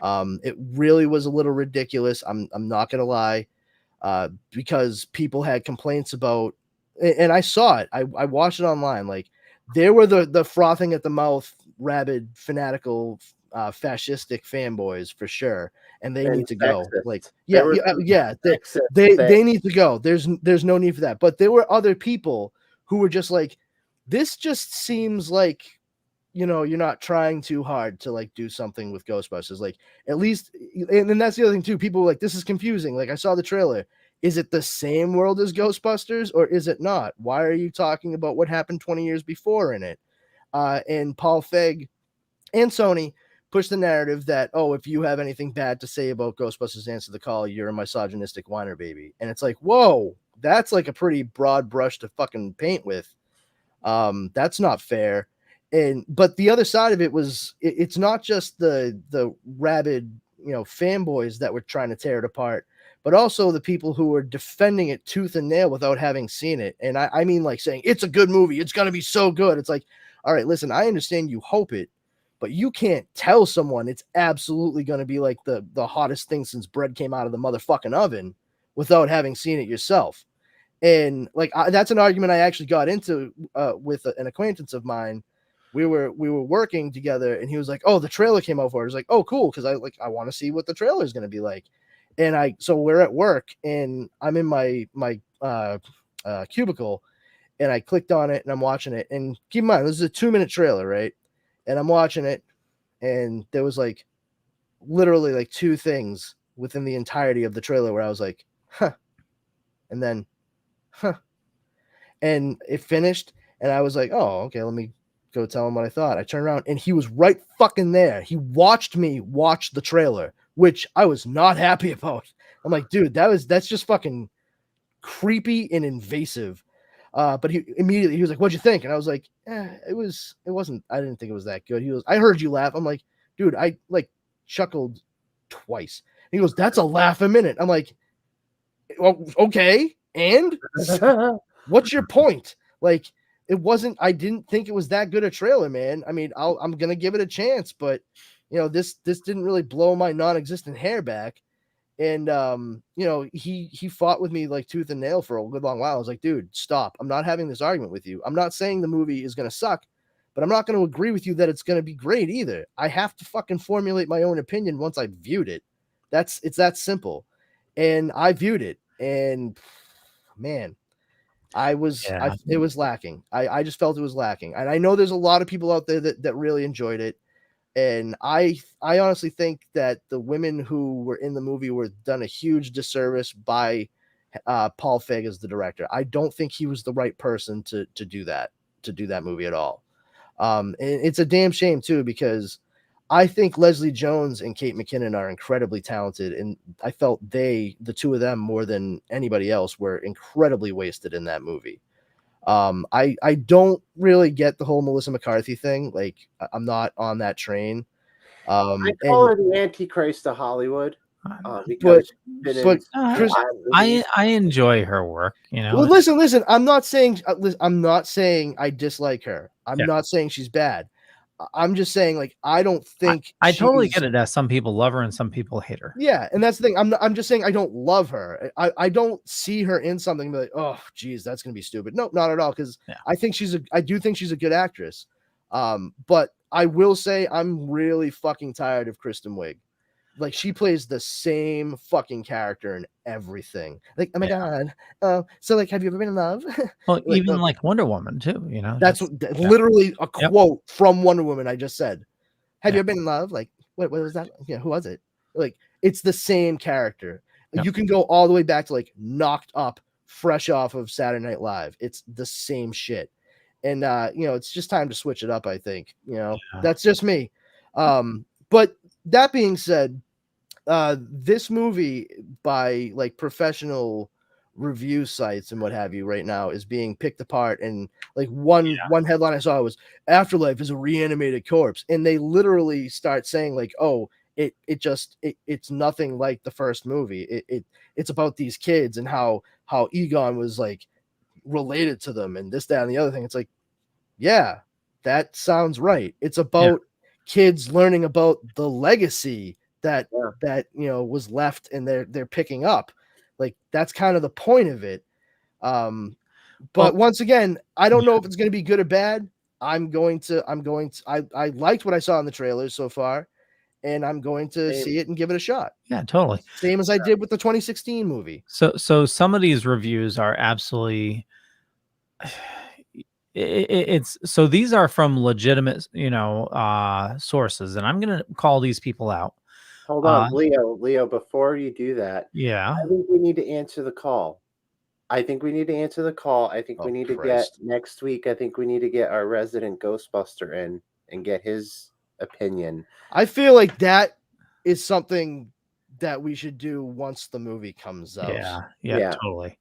It really was a little ridiculous. I'm not gonna lie, because people had complaints about, and I saw it. I watched it online. Like there were the frothing at the mouth, rabid, fanatical, fascistic fanboys for sure, and they need to go. Like they need to go. There's no need for that. But there were other people who were just like, this just seems like, you're not trying too hard to like do something with Ghostbusters. Like at least, and then that's the other thing too. People were like, this is confusing. Like I saw the trailer. Is it the same world as Ghostbusters or is it not? Why are you talking about what happened 20 years before in it? And Paul Feig and Sony pushed the narrative that, oh, if you have anything bad to say about Ghostbusters Answer the Call, you're a misogynistic whiner baby. And it's like, whoa, that's like a pretty broad brush to fucking paint with. That's not fair. But the other side of it was, it's not just the rabid, fanboys that were trying to tear it apart, but also the people who were defending it tooth and nail without having seen it. And I mean, like saying it's a good movie, it's going to be so good. It's like, all right, listen, I understand you hope it, but you can't tell someone it's absolutely going to be like the hottest thing since bread came out of the motherfucking oven without having seen it yourself. And like, that's an argument I actually got into with an acquaintance of mine. We were working together and he was like, oh, the trailer came out for it. I was like, oh, cool. Cause I want to see what the trailer is going to be like. And so we're at work and I'm in my cubicle and I clicked on it and I'm watching it. And keep in mind, this is a 2-minute trailer, right? And I'm watching it and there was like literally like 2 things within the entirety of the trailer where I was like, huh. And then, huh. And it finished and I was like, oh, okay, let me go tell him what I thought. I turned around and he was right fucking there. He watched me watch the trailer, which I was not happy about. I'm like, dude, that's just fucking creepy and invasive. But he was like, what'd you think? And I was like, it wasn't, I didn't think it was that good. I heard you laugh. I'm like, dude, I like chuckled twice. He goes, that's a laugh a minute. I'm like, well, okay, and what's your point? Like, it wasn't. I didn't think it was that good a trailer, man. I mean, I'm gonna give it a chance, but this didn't really blow my non-existent hair back. And he fought with me like tooth and nail for a good long while. I was like, dude, stop. I'm not having this argument with you. I'm not saying the movie is gonna suck, but I'm not gonna agree with you that it's gonna be great either. I have to fucking formulate my own opinion once I viewed it. It's that simple. And I viewed it, and man, it was lacking. I just felt it was lacking. And I know there's a lot of people out there that really enjoyed it. And I honestly think that the women who were in the movie were done a huge disservice by Paul Feig as the director. I don't think he was the right person to do that movie at all. And it's a damn shame too, because I think Leslie Jones and Kate McKinnon are incredibly talented, and I felt the two of them more than anybody else were incredibly wasted in that movie. I don't really get the whole Melissa McCarthy thing. Like, I'm not on that train. I call her the Antichrist of Hollywood. Because I enjoy her work. Well, listen. I'm not saying I dislike her. I'm not saying she's bad. I'm just saying, like, I don't think I totally get it that some people love her and some people hate her. Yeah, and that's the thing. I'm just saying I don't love her. I don't see her in something like, oh, geez, that's gonna be stupid. No, not at all. Because I do think she's a good actress. But I will say I'm really fucking tired of Kristen Wiig. Like, she plays the same fucking character in everything. Like, oh my god. So like, have you ever been in love? Well, like, even like Wonder Woman too, That's literally a quote from Wonder Woman I just said. Have you ever been in love? Like, what was that? Yeah, who was it? Like, it's the same character. You can go all the way back to like Knocked Up, fresh off of Saturday Night Live. It's the same shit. And it's just time to switch it up, I think. That's just me. But that being said, this movie by like professional review sites and what have you right now is being picked apart, and like one headline I saw was Afterlife is a reanimated corpse, and they literally start saying like, oh, it's nothing like the first movie. It's about these kids and how Egon was like related to them and this, that, and the other thing. It's like, yeah, that sounds right. It's about kids learning about the legacy that was left, and they're picking up. Like, that's kind of the point of it. But once again, I don't know if it's going to be good or bad. I liked what I saw in the trailers so far, and I'm going to see it and give it a shot. Yeah, totally. Same as I did with the 2016 movie. So some of these reviews are absolutely so these are from legitimate, sources, and I'm going to call these people out. Hold on, Leo, before you do that, I think we need to answer the call. I think we need to get next week. I think we need to get our resident Ghostbuster in and get his opinion. I feel like that is something that we should do once the movie comes out. Yeah, totally.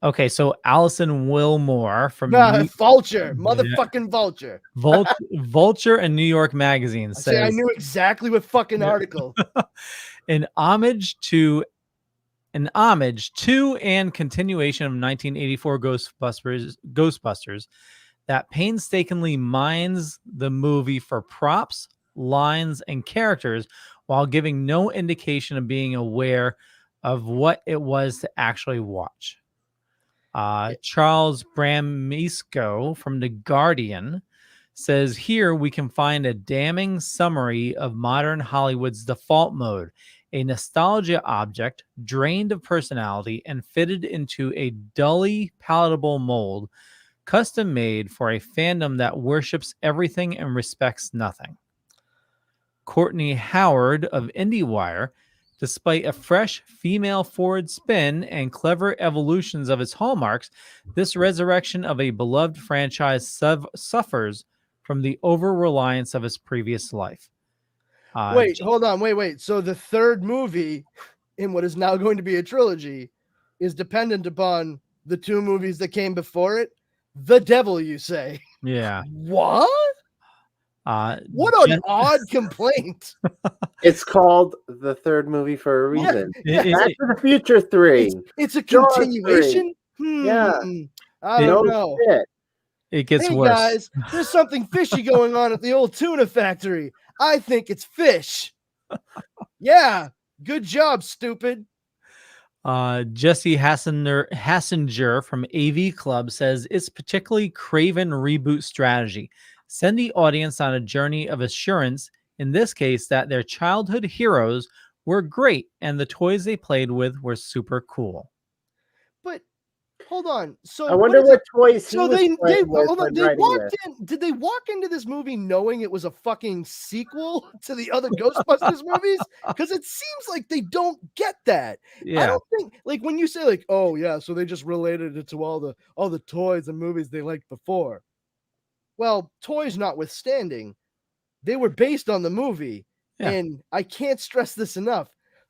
Okay, so Allison Wilmore from Vulture, motherfucking Vulture. Vulture and New York Magazine says, I knew exactly what fucking article. An homage to and continuation of 1984 Ghostbusters that painstakingly mines the movie for props, lines, and characters while giving no indication of being aware of what it was to actually watch. Charles Bramisco from The Guardian says, here we can find a damning summary of modern Hollywood's default mode, a nostalgia object drained of personality and fitted into a dully palatable mold, custom made for a fandom that worships everything and respects nothing. Courtney Howard of IndieWire, despite a fresh female-forward spin and clever evolutions of its hallmarks, this resurrection of a beloved franchise suffers from the over-reliance of its previous life. Hold on. Wait. So the third movie in what is now going to be a trilogy is dependent upon the two movies that came before it? The devil, you say? Yeah. What? What an odd complaint. It's called the third movie for a reason. Yeah. Back to the Future 3. It's a continuation? Yeah. I don't know. Shit. It gets hey worse. Guys, there's something fishy going on at the old tuna factory. I think it's fish. Yeah, good job, stupid. Jesse Hassinger from AV Club says it's particularly craven reboot strategy. Send the audience on a journey of assurance, in this case, that their childhood heroes were great and the toys they played with were super cool. But hold on. So I wonder what toys he was they playing with hold on, when they writing walked this. in. Did they walk into this movie knowing it was a fucking sequel to the other Ghostbusters movies? Because it seems like they don't get that. Yeah. I don't think, like, when you say like, oh yeah, so they just related it to all the toys and movies they liked before. Well, toys notwithstanding, they were based on the movie. Yeah. And I can't stress this enough.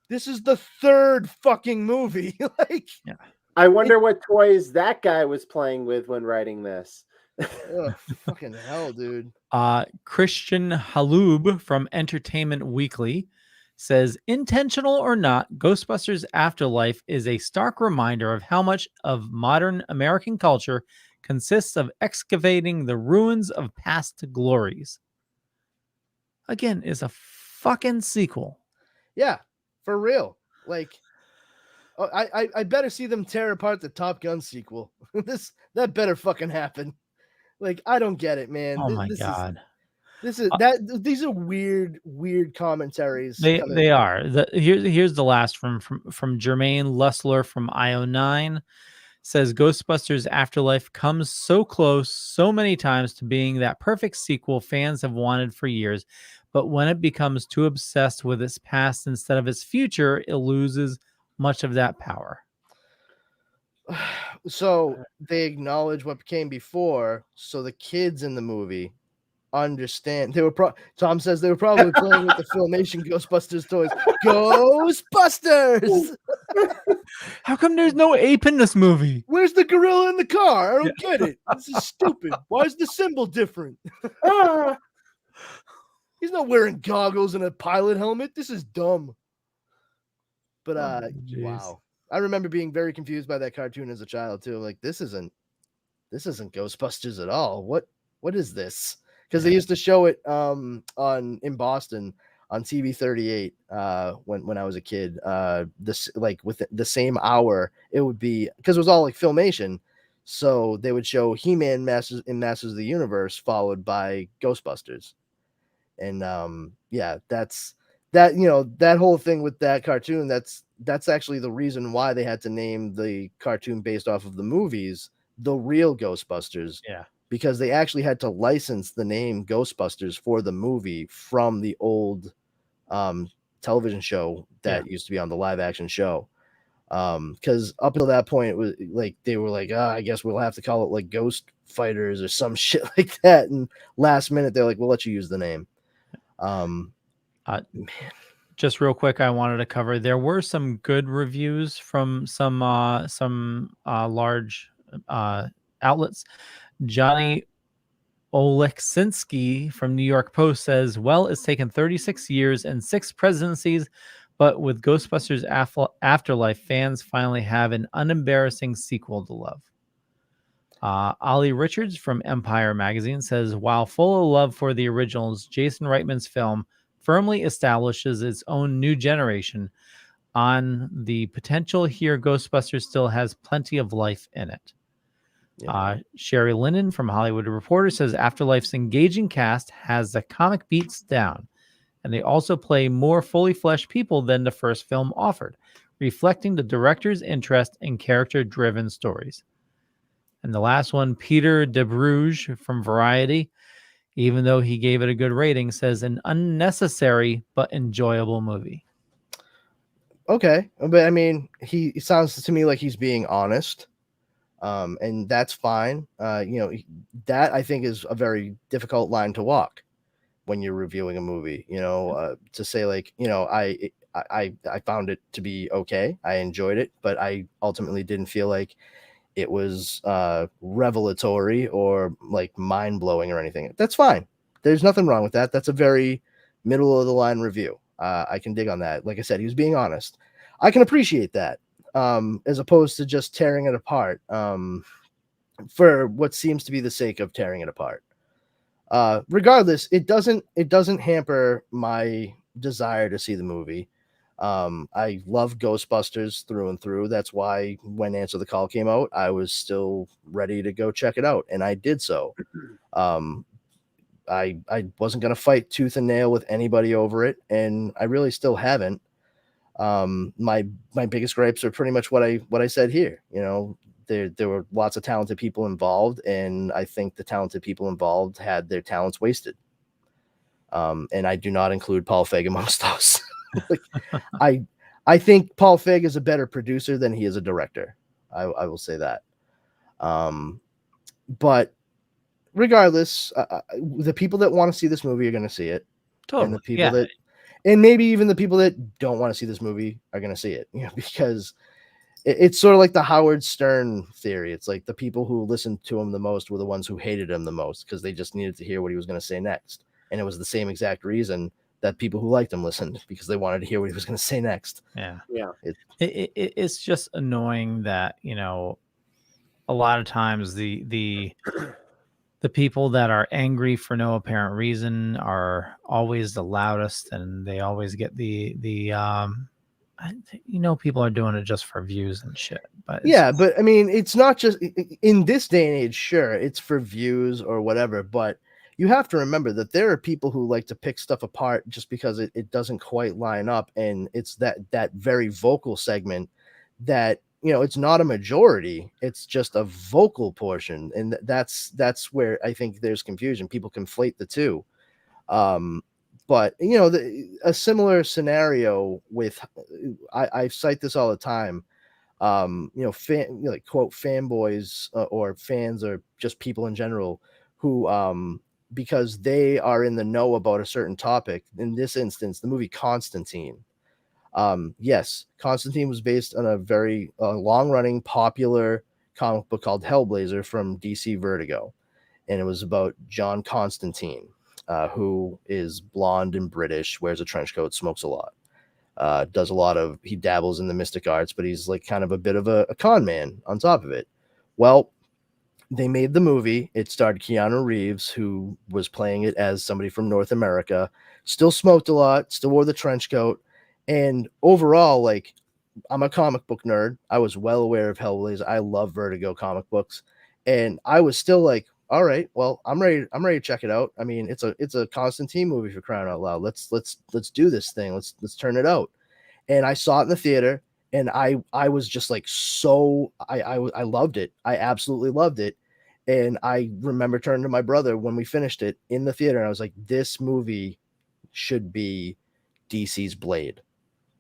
This is the third fucking movie. Like, yeah. I wonder what toys that guy was playing with when writing this. Oh, fucking hell, dude. Christian Halub from Entertainment Weekly says, intentional or not, Ghostbusters Afterlife is a stark reminder of how much of modern American culture consists of excavating the ruins of past glories. Again, is a fucking sequel. Yeah, for real. Like, I better see them tear apart the Top Gun sequel. That better fucking happen. Like, I don't get it, man. Oh my God. These are weird commentaries. They are. Here's the last from Jermaine Lussler from IO9. Says Ghostbusters Afterlife comes so close so many times to being that perfect sequel fans have wanted for years, but when it becomes too obsessed with its past instead of its future, it loses much of that power. So they acknowledge what came before, so the kids in the movie understand. Tom says they were probably playing with the Filmation Ghostbusters toys. Ghostbusters! How come there's no ape in this movie? Where's the gorilla in the car? I don't get it. This is stupid. Why is the symbol different? He's not wearing goggles and a pilot helmet. This is dumb. But wow. I remember being very confused by that cartoon as a child too. Like, this isn't Ghostbusters at all. What is this? Because they used to show it in Boston on TV 38 when I was a kid. This, like, with the same hour, it would be, because it was all like Filmation, so they would show He-Man Masters of the Universe followed by Ghostbusters. And that's that, that whole thing with that cartoon, that's actually the reason why they had to name the cartoon based off of the movies The Real Ghostbusters. Yeah. Because they actually had to license the name Ghostbusters for the movie from the old television show that used to be on the live action show. Because up until that point, it was like they were like, I guess we'll have to call it like Ghost Fighters or some shit like that. And last minute, they're like, we'll let you use the name. Man. Just real quick, I wanted to cover, there were some good reviews from some large outlets. Johnny Oleksinski from New York Post says, well, it's taken 36 years and 6 presidencies, but with Ghostbusters Afterlife, fans finally have an unembarrassing sequel to love. Ollie Richards from Empire Magazine says, while full of love for the originals, Jason Reitman's film firmly establishes its own new generation on the potential here. Ghostbusters still has plenty of life in it. Sherry Linden from Hollywood Reporter says Afterlife's engaging cast has the comic beats down, and they also play more fully fleshed people than the first film offered, reflecting the director's interest in character-driven stories. And the last one, Peter De Bruges from Variety, even though he gave it a good rating, says an unnecessary but enjoyable movie. Okay, but I mean, he sounds to me like he's being honest. And that's fine. That I think is a very difficult line to walk when you're reviewing a movie, to say like, I found it to be okay. I enjoyed it, but I ultimately didn't feel like it was revelatory or like mind blowing or anything. That's fine. There's nothing wrong with that. That's a very middle of the line review. I can dig on that. Like I said, he was being honest. I can appreciate that, as opposed to just tearing it apart for what seems to be the sake of tearing it apart. Regardless, it doesn't hamper my desire to see the movie. I love Ghostbusters through and through. That's why when Answer the Call came out, I was still ready to go check it out, and I did so. I wasn't going to fight tooth and nail with anybody over it, and I really still haven't. My biggest gripes are pretty much what I said here. You know, there were lots of talented people involved, and I think the talented people involved had their talents wasted. And I do not include Paul Feig amongst those. Like, I think Paul Feig is a better producer than he is a director. I will say that. But regardless, the people that want to see this movie are going to see it. Totally. And the people and maybe even the people that don't want to see this movie are going to see it, you know, because it's sort of like the Howard Stern theory. It's like the people who listened to him the most were the ones who hated him the most because they just needed to hear what he was going to say next. And it was the same exact reason that people who liked him listened, because they wanted to hear what he was going to say next. Yeah. It's just annoying that, you know, a lot of times the people that are angry for no apparent reason are always the loudest, and they always get people are doing it just for views and shit. But but I mean, it's not just in this day and age. Sure, it's for views or whatever, but you have to remember that there are people who like to pick stuff apart just because it doesn't quite line up, and it's that very vocal segment that, you know, it's not a majority, it's just a vocal portion, and that's where I think there's confusion. People conflate the two. But you know, a similar scenario with I cite this all the time. You know, like quote fanboys or fans or just people in general who because they are in the know about a certain topic. In this instance, the movie Constantine. Yes, Constantine was based on a very long-running popular comic book called Hellblazer from DC Vertigo, and it was about John Constantine, who is blonde and British, wears a trench coat, smokes a lot, he dabbles in the mystic arts, but he's like kind of a bit of a con man on top of it. Well, they made the movie. It starred Keanu Reeves, who was playing it as somebody from North America, still smoked a lot, still wore the trench coat. And overall, like, I'm a comic book nerd. I was well aware of Hellblazer. I love Vertigo comic books. And I was still like, all right, well, I'm ready to check it out. I mean, it's a Constantine movie, for crying out loud. Let's do this thing. Let's turn it out. And I saw it in the theater, and I was just like, I loved it. I absolutely loved it. And I remember turning to my brother when we finished it in the theater, and I was like, this movie should be DC's Blade.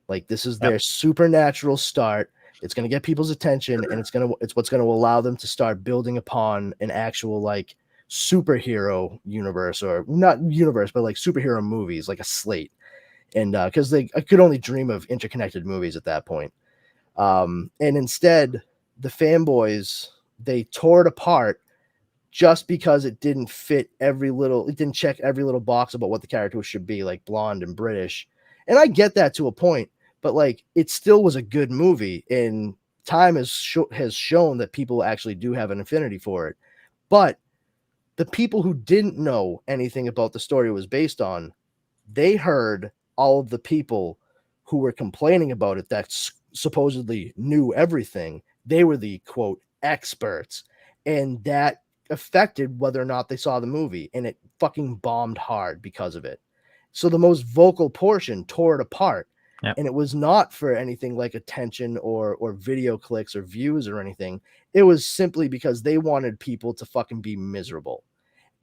Like, this is their supernatural start. It's going to get people's attention, and it's what's going to allow them to start building upon an actual like superhero universe, or not universe, but like superhero movies, like a slate. And because I could only dream of interconnected movies at that point. And instead, the fanboys, they tore it apart just because it didn't check every little box about what the character should be, like blonde and British. And I get that to a point, but like, it still was a good movie, and time has shown that people actually do have an affinity for it. But the people who didn't know anything about the story it was based on, they heard all of the people who were complaining about it that supposedly knew everything. They were the quote experts, and that affected whether or not they saw the movie, and it fucking bombed hard because of it. So the most vocal portion tore it apart. Yep. And it was not for anything like attention or video clicks or views or anything. It was simply because they wanted people to fucking be miserable.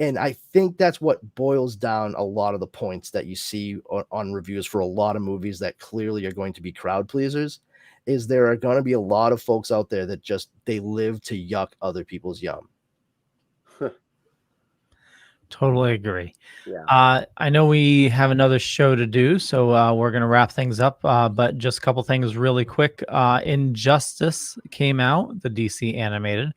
And I think that's what boils down a lot of the points that you see on reviews for a lot of movies that clearly are going to be crowd pleasers, is there are going to be a lot of folks out there that just, they live to yuck other people's yum. Totally agree. Yeah. I know we have another show to do, so we're going to wrap things up. But just a couple things really quick. Injustice came out, the DC animated.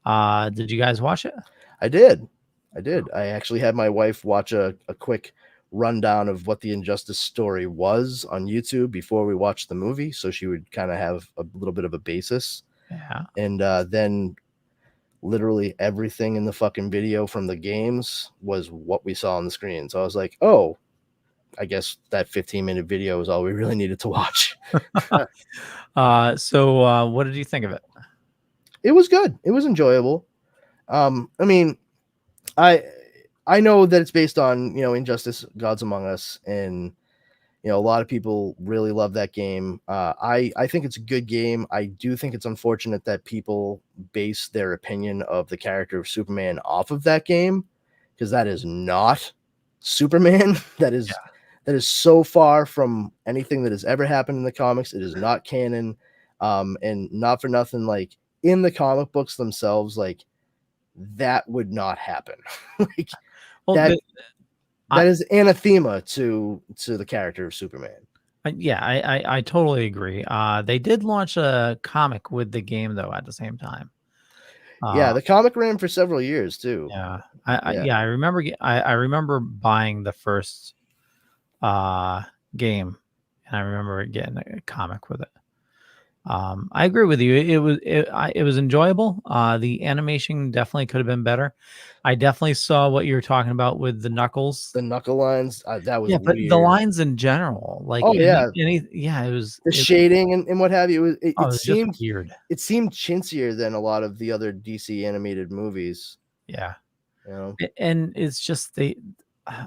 Did you guys watch it? I did. I did. I actually had my wife watch a quick rundown of what the Injustice story was on YouTube before we watched the movie, so she would kind of have a little bit of a basis. Yeah. And then literally everything in the fucking video from the games was what we saw on the screen. So I was like, oh, I guess that 15-minute video is all we really needed to watch. So what did you think of it? It was good. It was enjoyable. I mean, I know that it's based on, Injustice Gods Among Us, and a lot of people really love that game. I think it's a good game. I do think it's unfortunate that people base their opinion of the character of Superman off of that game, because that is not Superman. That is so far from anything that has ever happened in the comics. It is not canon. And not for nothing, like in the comic books themselves, like that would not happen. Like that is anathema to the character of Superman. I totally agree. They did launch a comic with the game though at the same time. The comic ran for several years too. Yeah, I remember. I remember buying the first game, and I remember getting a comic with it. I agree with you. It was enjoyable. The animation definitely could have been better. I definitely saw what you were talking about with the knuckles, the knuckle lines. That was but weird. the lines in general, like it was the shading and what have you. It seemed weird. It seemed chintzier than a lot of the other DC animated movies. Yeah, and it's just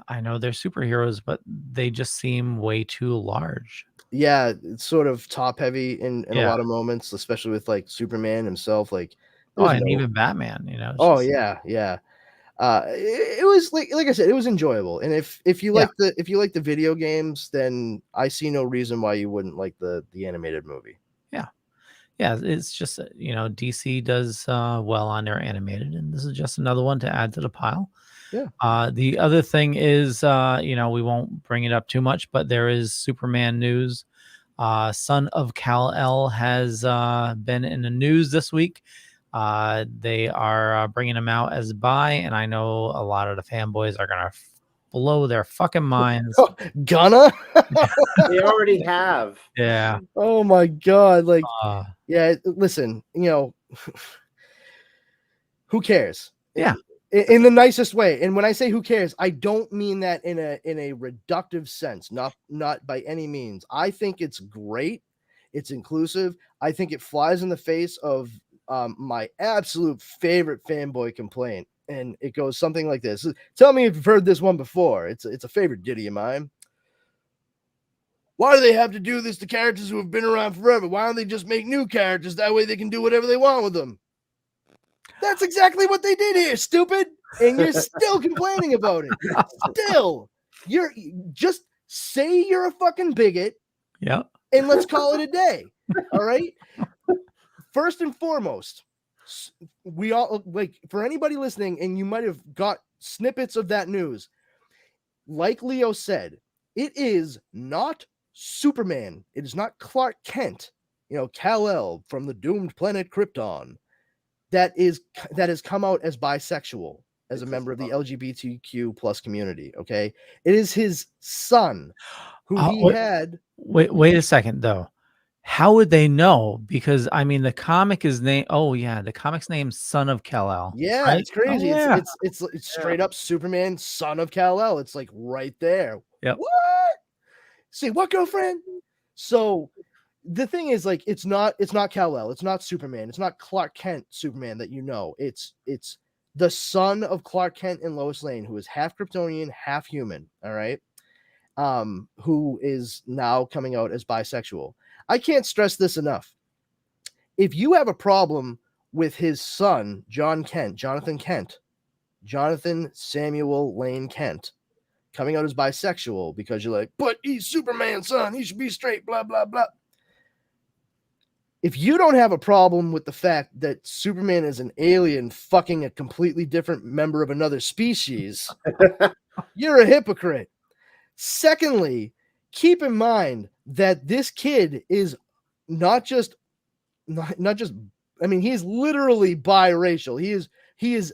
I know they're superheroes, but they just seem way too large. Yeah, it's sort of top heavy in a lot of moments, especially with like Superman himself. Like, even Batman, yeah. It was like I said, it was enjoyable. And if you like the video games, then I see no reason why you wouldn't like the animated movie. Yeah, it's just DC does well on their animated, and this is just another one to add to the pile. Yeah. The other thing is, we won't bring it up too much, but there is Superman news. Son of Kal-El has been in the news this week. They are bringing him out as bi, and I know a lot of the fanboys are gonna blow their fucking minds. Gonna? They already have. Yeah. Oh my god! Like, listen, who cares? Yeah. In the nicest way. And when I say who cares, I don't mean that in a reductive sense, not by any means. I think it's great. It's inclusive. I think it flies in the face of my absolute favorite fanboy complaint. And it goes something like this. Tell me if you've heard this one before. It's a favorite ditty of mine. Why do they have to do this to characters who have been around forever? Why don't they just make new characters? That way they can do whatever they want with them. That's exactly what they did here, stupid. And you're still complaining about it. Still, you're just say you're a fucking bigot. Yeah. And let's call it a day. All right. First and foremost, we all, like, for anybody listening, and you might have got snippets of that news. Like Leo said, it is not Superman. It is not Clark Kent. Kal-El from the doomed planet Krypton. That has come out as bisexual, as a member of the LGBTQ plus community. Okay, it is his son who he had. Wait a second though. How would they know? Because I mean, the comic is name. Oh yeah, the comic's named Son of Kal-El. Yeah, right? it's crazy. Oh, yeah. It's straight up Superman, son of Kal-El. It's like right there. Yep. What? See what, girlfriend? So the thing is, like, it's not Kal-El, it's not Superman, it's not Clark Kent Superman that it's the son of Clark Kent and Lois Lane, who is half Kryptonian, half human. All right, who is now coming out as bisexual. I can't stress this enough. If you have a problem with his son, Jonathan Samuel Lane Kent, coming out as bisexual because you're like, but he's Superman's son, he should be straight, blah blah blah. If you don't have a problem with the fact that Superman is an alien fucking a completely different member of another species, you're a hypocrite. Secondly, keep in mind that this kid is not just, I mean, he is literally biracial. He is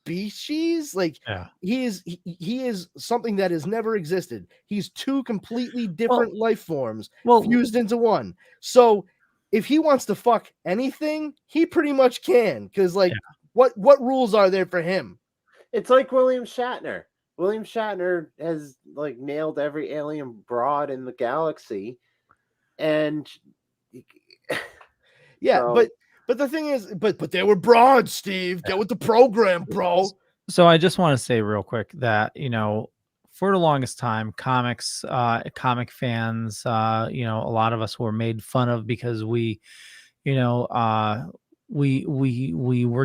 species. Like he is something that has never existed. He's two completely different life forms fused into one. So if he wants to fuck anything, he pretty much can. Because like, what rules are there for him? It's like William Shatner. William Shatner has like nailed every alien broad in the galaxy, and but the thing is, but they were broad, Steve. Get with the program, bro. So I just want to say real quick that for the longest time, comic fans, a lot of us were made fun of because we were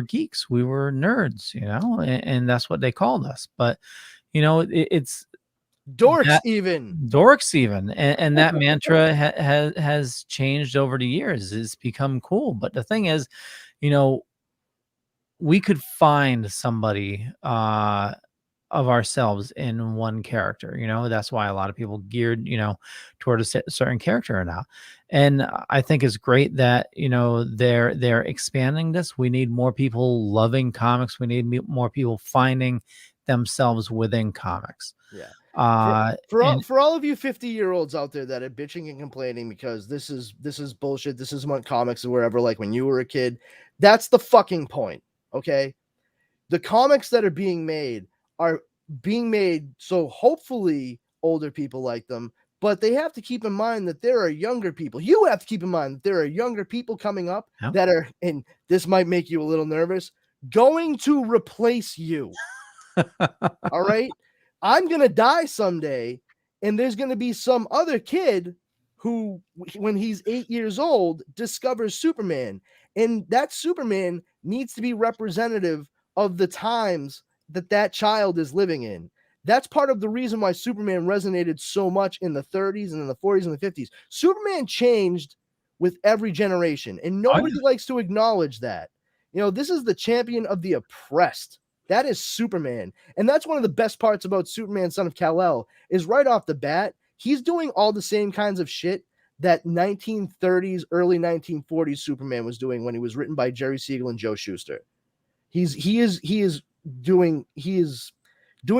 geeks, we were nerds, and that's what they called us. But it's dorks, and that mantra has changed over the years. It's become cool. But the thing is, we could find somebody of ourselves in one character. That's why a lot of people geared toward a certain character now. And I think it's great that they're expanding this. We need more people loving comics. We need more people finding themselves within comics. For all of you 50-year-olds out there that are bitching and complaining because this is bullshit, this isn't what comics or wherever, like when you were a kid, that's the fucking point. Okay, the comics that are being made so hopefully older people like them, but they have to keep in mind that there are younger people. You have to keep in mind that there are younger people coming up that are, and this might make you a little nervous, going to replace you. All right, I'm gonna die someday, and there's gonna be some other kid who, when he's 8 years old, discovers Superman, and that Superman needs to be representative of the times that child is living in. That's part of the reason why Superman resonated so much in the 30s and in the 40s and the 50s. Superman changed with every generation, and nobody likes to acknowledge that. This is the champion of the oppressed. That is Superman. And that's one of the best parts about Superman, Son of Kal-El, is right off the bat, he's doing all the same kinds of shit that 1930s, early 1940s Superman was doing when he was written by Jerry Siegel and Joe Shuster. He is doing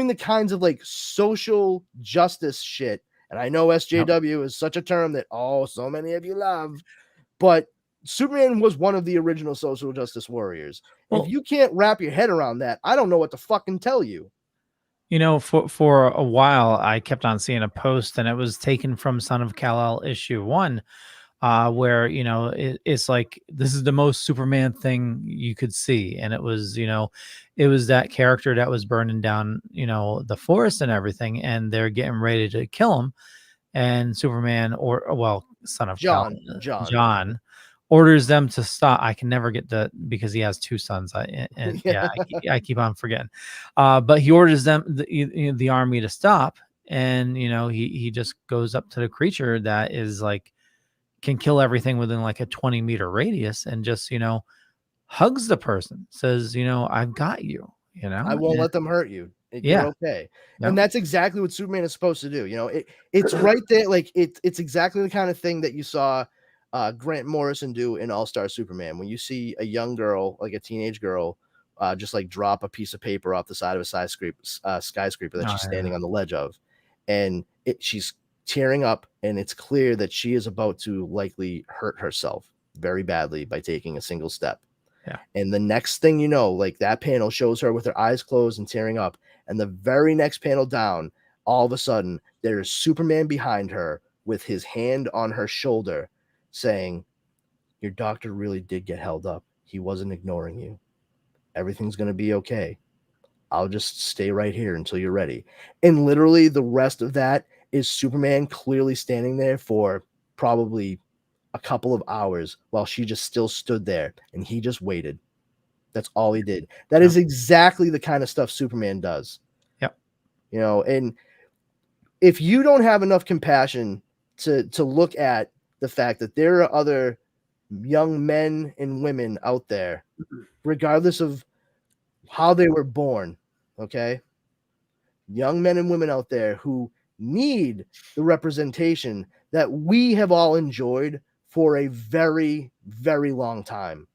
the kinds of like social justice shit. And I know SJW is such a term that so many of you love, but Superman was one of the original social justice warriors. If you can't wrap your head around that, I don't know what to fucking tell you. For a while, I kept on seeing a post, and it was taken from Son of Kal-El issue 1, where it's like, this is the most Superman thing you could see, and it was that character that was burning down the forest and everything, and they're getting ready to kill him, and Superman, son of John orders them to stop. I can never get because he has two sons. I keep on forgetting. But he orders them, the army, to stop, and he just goes up to the creature that is like, can kill everything within like a 20-meter radius, and just hugs the person, says, I've got you. I won't let them hurt you. You're okay. And that's exactly what Superman is supposed to do. It's right there. Like it's exactly the kind of thing that you saw Grant Morrison do in All-Star Superman. When you see a young girl, like a teenage girl, just like drop a piece of paper off the side of a skyscraper that she's standing on the ledge of, and she's tearing up, and it's clear that she is about to likely hurt herself very badly by taking a single step. And the next thing you know, like that panel shows her with her eyes closed and tearing up, and the very next panel down, all of a sudden there's Superman behind her with his hand on her shoulder, saying, your doctor really did get held up. He wasn't ignoring you. Everything's going to be okay. I'll just stay right here until you're ready. And literally the rest of that is Superman clearly standing there for probably a couple of hours while she just still stood there, and he just waited. That's all he did. That is exactly the kind of stuff Superman does. And if you don't have enough compassion to look at the fact that there are other young men and women out there, regardless of how they were born, okay? Young men and women out there who need the representation that we have all enjoyed for a very, very long time.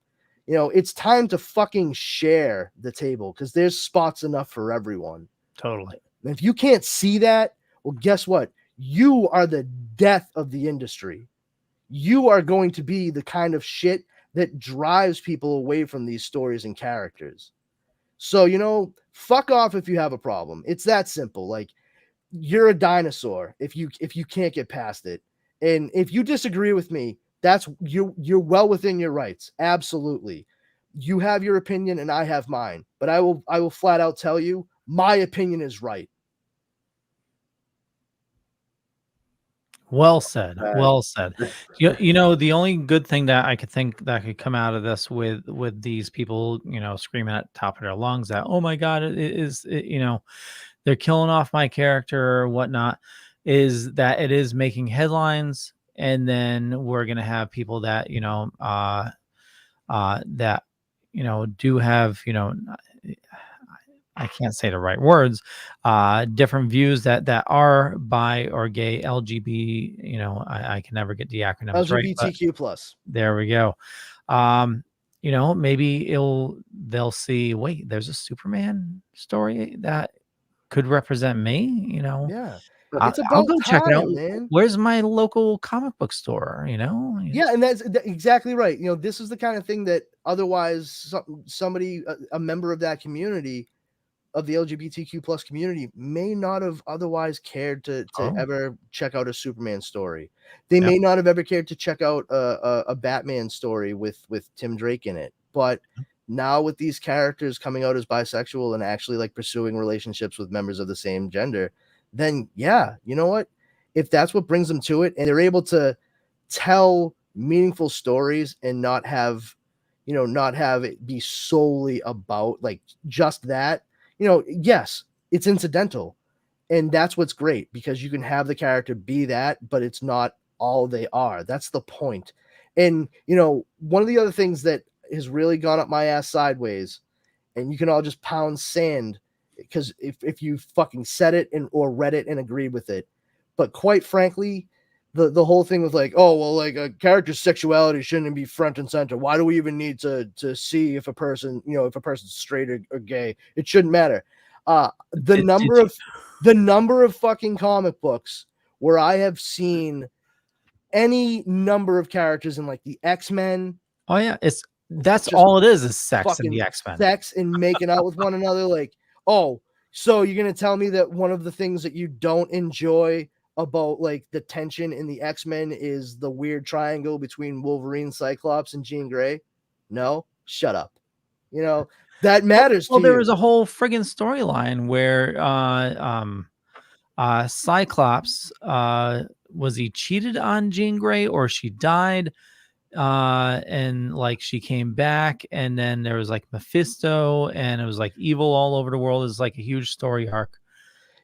It's time to fucking share the table because there's spots enough for everyone. Totally. And if you can't see that, well, guess what? You are the death of the industry. You are going to be the kind of shit that drives people away from these stories and characters. So, fuck off if you have a problem. It's that simple. Like, you're a dinosaur if you can't get past it. And if you disagree with me, that's you're well within your rights. Absolutely. You have your opinion and I have mine. But I will flat out tell you, my opinion is right. Well said. Well said. The only good thing that I could think that could come out of this with these people, screaming at the top of their lungs that, oh my God, they're killing off my character or whatnot, is that it is making headlines. And then we're going to have people that, do have, I can't say the right words, different views that are bi or gay, LGB, I can never get the acronyms right. LGBTQ plus. There we go. Maybe they'll see, wait, there's a Superman story that could represent me, Yeah. I'll go check it out, man. Where's my local comic book store, Yeah, and that's exactly right. This is the kind of thing that otherwise somebody, a member of that community, of the LGBTQ plus community, may not have otherwise cared to ever check out a Superman story. They may not have ever cared to check out a Batman story with Tim Drake in it. But now with these characters coming out as bisexual and actually like pursuing relationships with members of the same gender, then yeah, you know what? If that's what brings them to it and they're able to tell meaningful stories and not have it be solely about like just that, yes, it's incidental. And that's what's great because you can have the character be that, but it's not all they are. That's the point. And, one of the other things that has really gone up my ass sideways, and you can all just pound sand because if you fucking said it or read it and agreed with it, but quite frankly, the whole thing with like, oh, well, like a character's sexuality shouldn't be front and center. Why do we even need to see if a person, if a person's straight or gay? It shouldn't matter. The number of fucking comic books where I have seen any number of characters in like the X-Men. Oh yeah, that's all it is sex in the X-Men. Sex and making out with one another. Like, oh, so you're gonna tell me that one of the things that you don't enjoy about like the tension in the X-Men is the weird triangle between Wolverine, Cyclops, and Jean Grey? No, shut up. That matters. Well, there was a whole friggin' storyline where Cyclops was he cheated on Jean Grey or she died? And like she came back, and then there was like Mephisto, and it was like evil all over the world. It's like a huge story arc.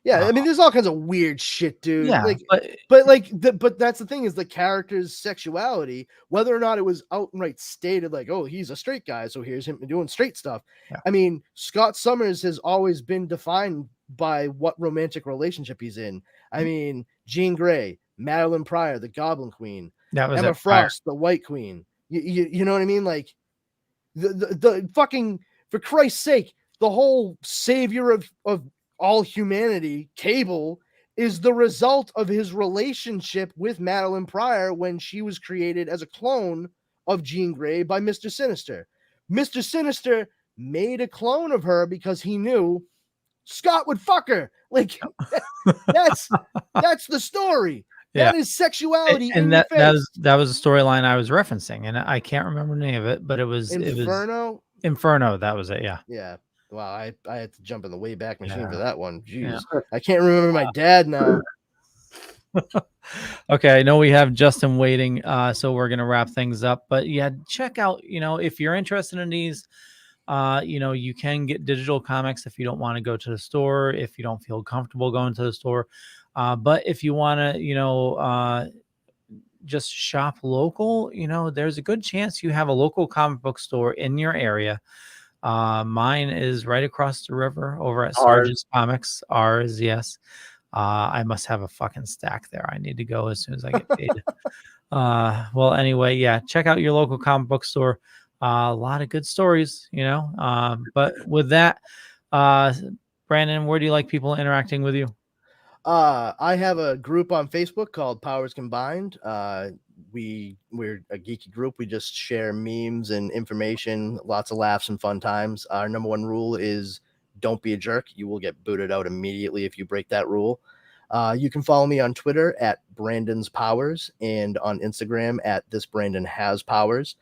Yeah, I mean, there's all kinds of weird shit, dude. Yeah, like, but that's the thing is the character's sexuality, whether or not it was outright stated, like, oh, he's a straight guy, so here's him doing straight stuff. Yeah. I mean, Scott Summers has always been defined by what romantic relationship he's in. I mean, Jean Grey, Madeline Pryor, the Goblin Queen, Emma Frost, the White Queen. You know what I mean? Like, the fucking, for Christ's sake, the whole savior of all humanity, Cable, is the result of his relationship with Madeline Pryor when she was created as a clone of Jean Grey by Mr. Sinister. Mr. Sinister made a clone of her because he knew Scott would fuck her. Like, that's the story. Yeah. That is sexuality. And that was the storyline I was referencing, and I can't remember the name of it, but it was Inferno. That was it. Yeah. Yeah. Wow, I had to jump in the Wayback Machine for that one. Jeez, I can't remember my dad now. Okay, I know we have Justin waiting, so we're gonna wrap things up. But yeah, check out. If you're interested in these, you can get digital comics if you don't want to go to the store, if you don't feel comfortable going to the store. But if you want to, just shop local, there's a good chance you have a local comic book store in your area. Mine is right across the river over at Sargent's Comics. Ours, yes. I must have a fucking stack there. I need to go as soon as I get paid. Well, anyway, yeah, check out your local comic book store. A lot of good stories, you know. But with that, Brandon, where do you like people interacting with you? I have a group on Facebook called Powers Combined. We're a geeky group. We just share memes and information, lots of laughs and fun times. Our number one rule is don't be a jerk. You will get booted out immediately if you break that rule. You can follow me on Twitter at Brandon's Powers and on Instagram at This Brandon Has Powers.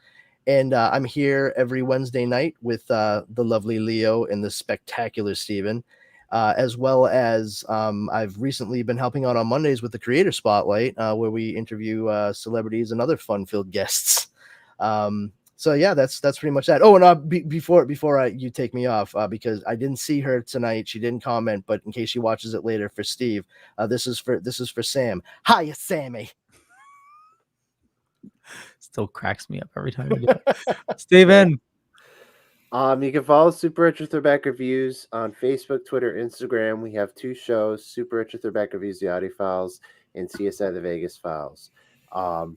And I'm here every Wednesday night with the lovely Leo and the spectacular Steven. As well as I've recently been helping out on Mondays with the Creator Spotlight, where we interview celebrities and other fun-filled guests. So yeah, that's pretty much that. Oh, and before you take me off, because I didn't see her tonight, she didn't comment, but in case she watches it later, for Steve, this is for Sam. Hiya, Sammy. Still cracks me up every time you do it. Steven. You can follow Super Rich with Throwback Reviews on Facebook, Twitter, Instagram. We have 2 shows, Super Rich with Throwback Reviews, the audio files, and CSI the Vegas files.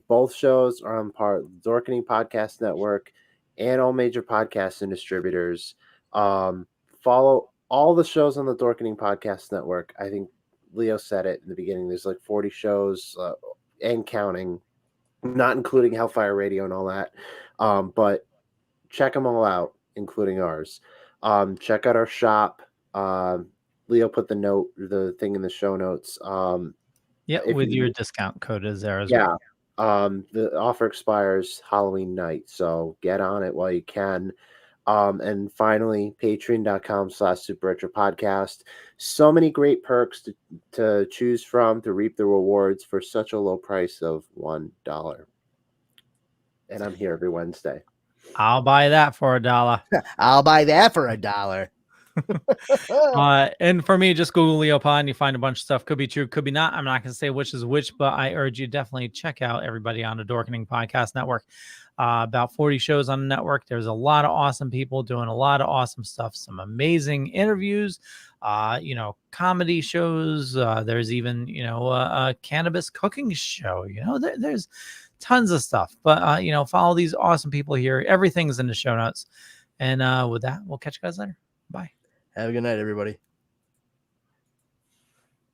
Both shows are on part of the Dorkening Podcast Network and all major podcasts and distributors. Follow all the shows on the Dorkening Podcast Network. I think Leo said it in the beginning. There's like 40 shows and counting, not including Hellfire Radio and all that. But check them all out, including ours. Check out our shop. Leo put the thing in the show notes. Yeah, with your discount code is there as well. The offer expires Halloween night, so get on it while you can. And finally, patreon.com/Super Retro Podcast. So many great perks to choose from to reap the rewards for such a low price of $1. And I'm here every Wednesday. I'll buy that for $1. I'll buy that for $1. And for me, just Google Leo Pod and you find a bunch of stuff. Could be true, could be not. I'm not going to say which is which, but I urge you definitely check out everybody on the Dorkening Podcast Network. About 40 shows on the network. There's a lot of awesome people doing a lot of awesome stuff. Some amazing interviews, comedy shows. There's even, a cannabis cooking show. There's tons of stuff. But, follow these awesome people here. Everything's in the show notes. And with that, we'll catch you guys later. Bye. Have a good night, everybody.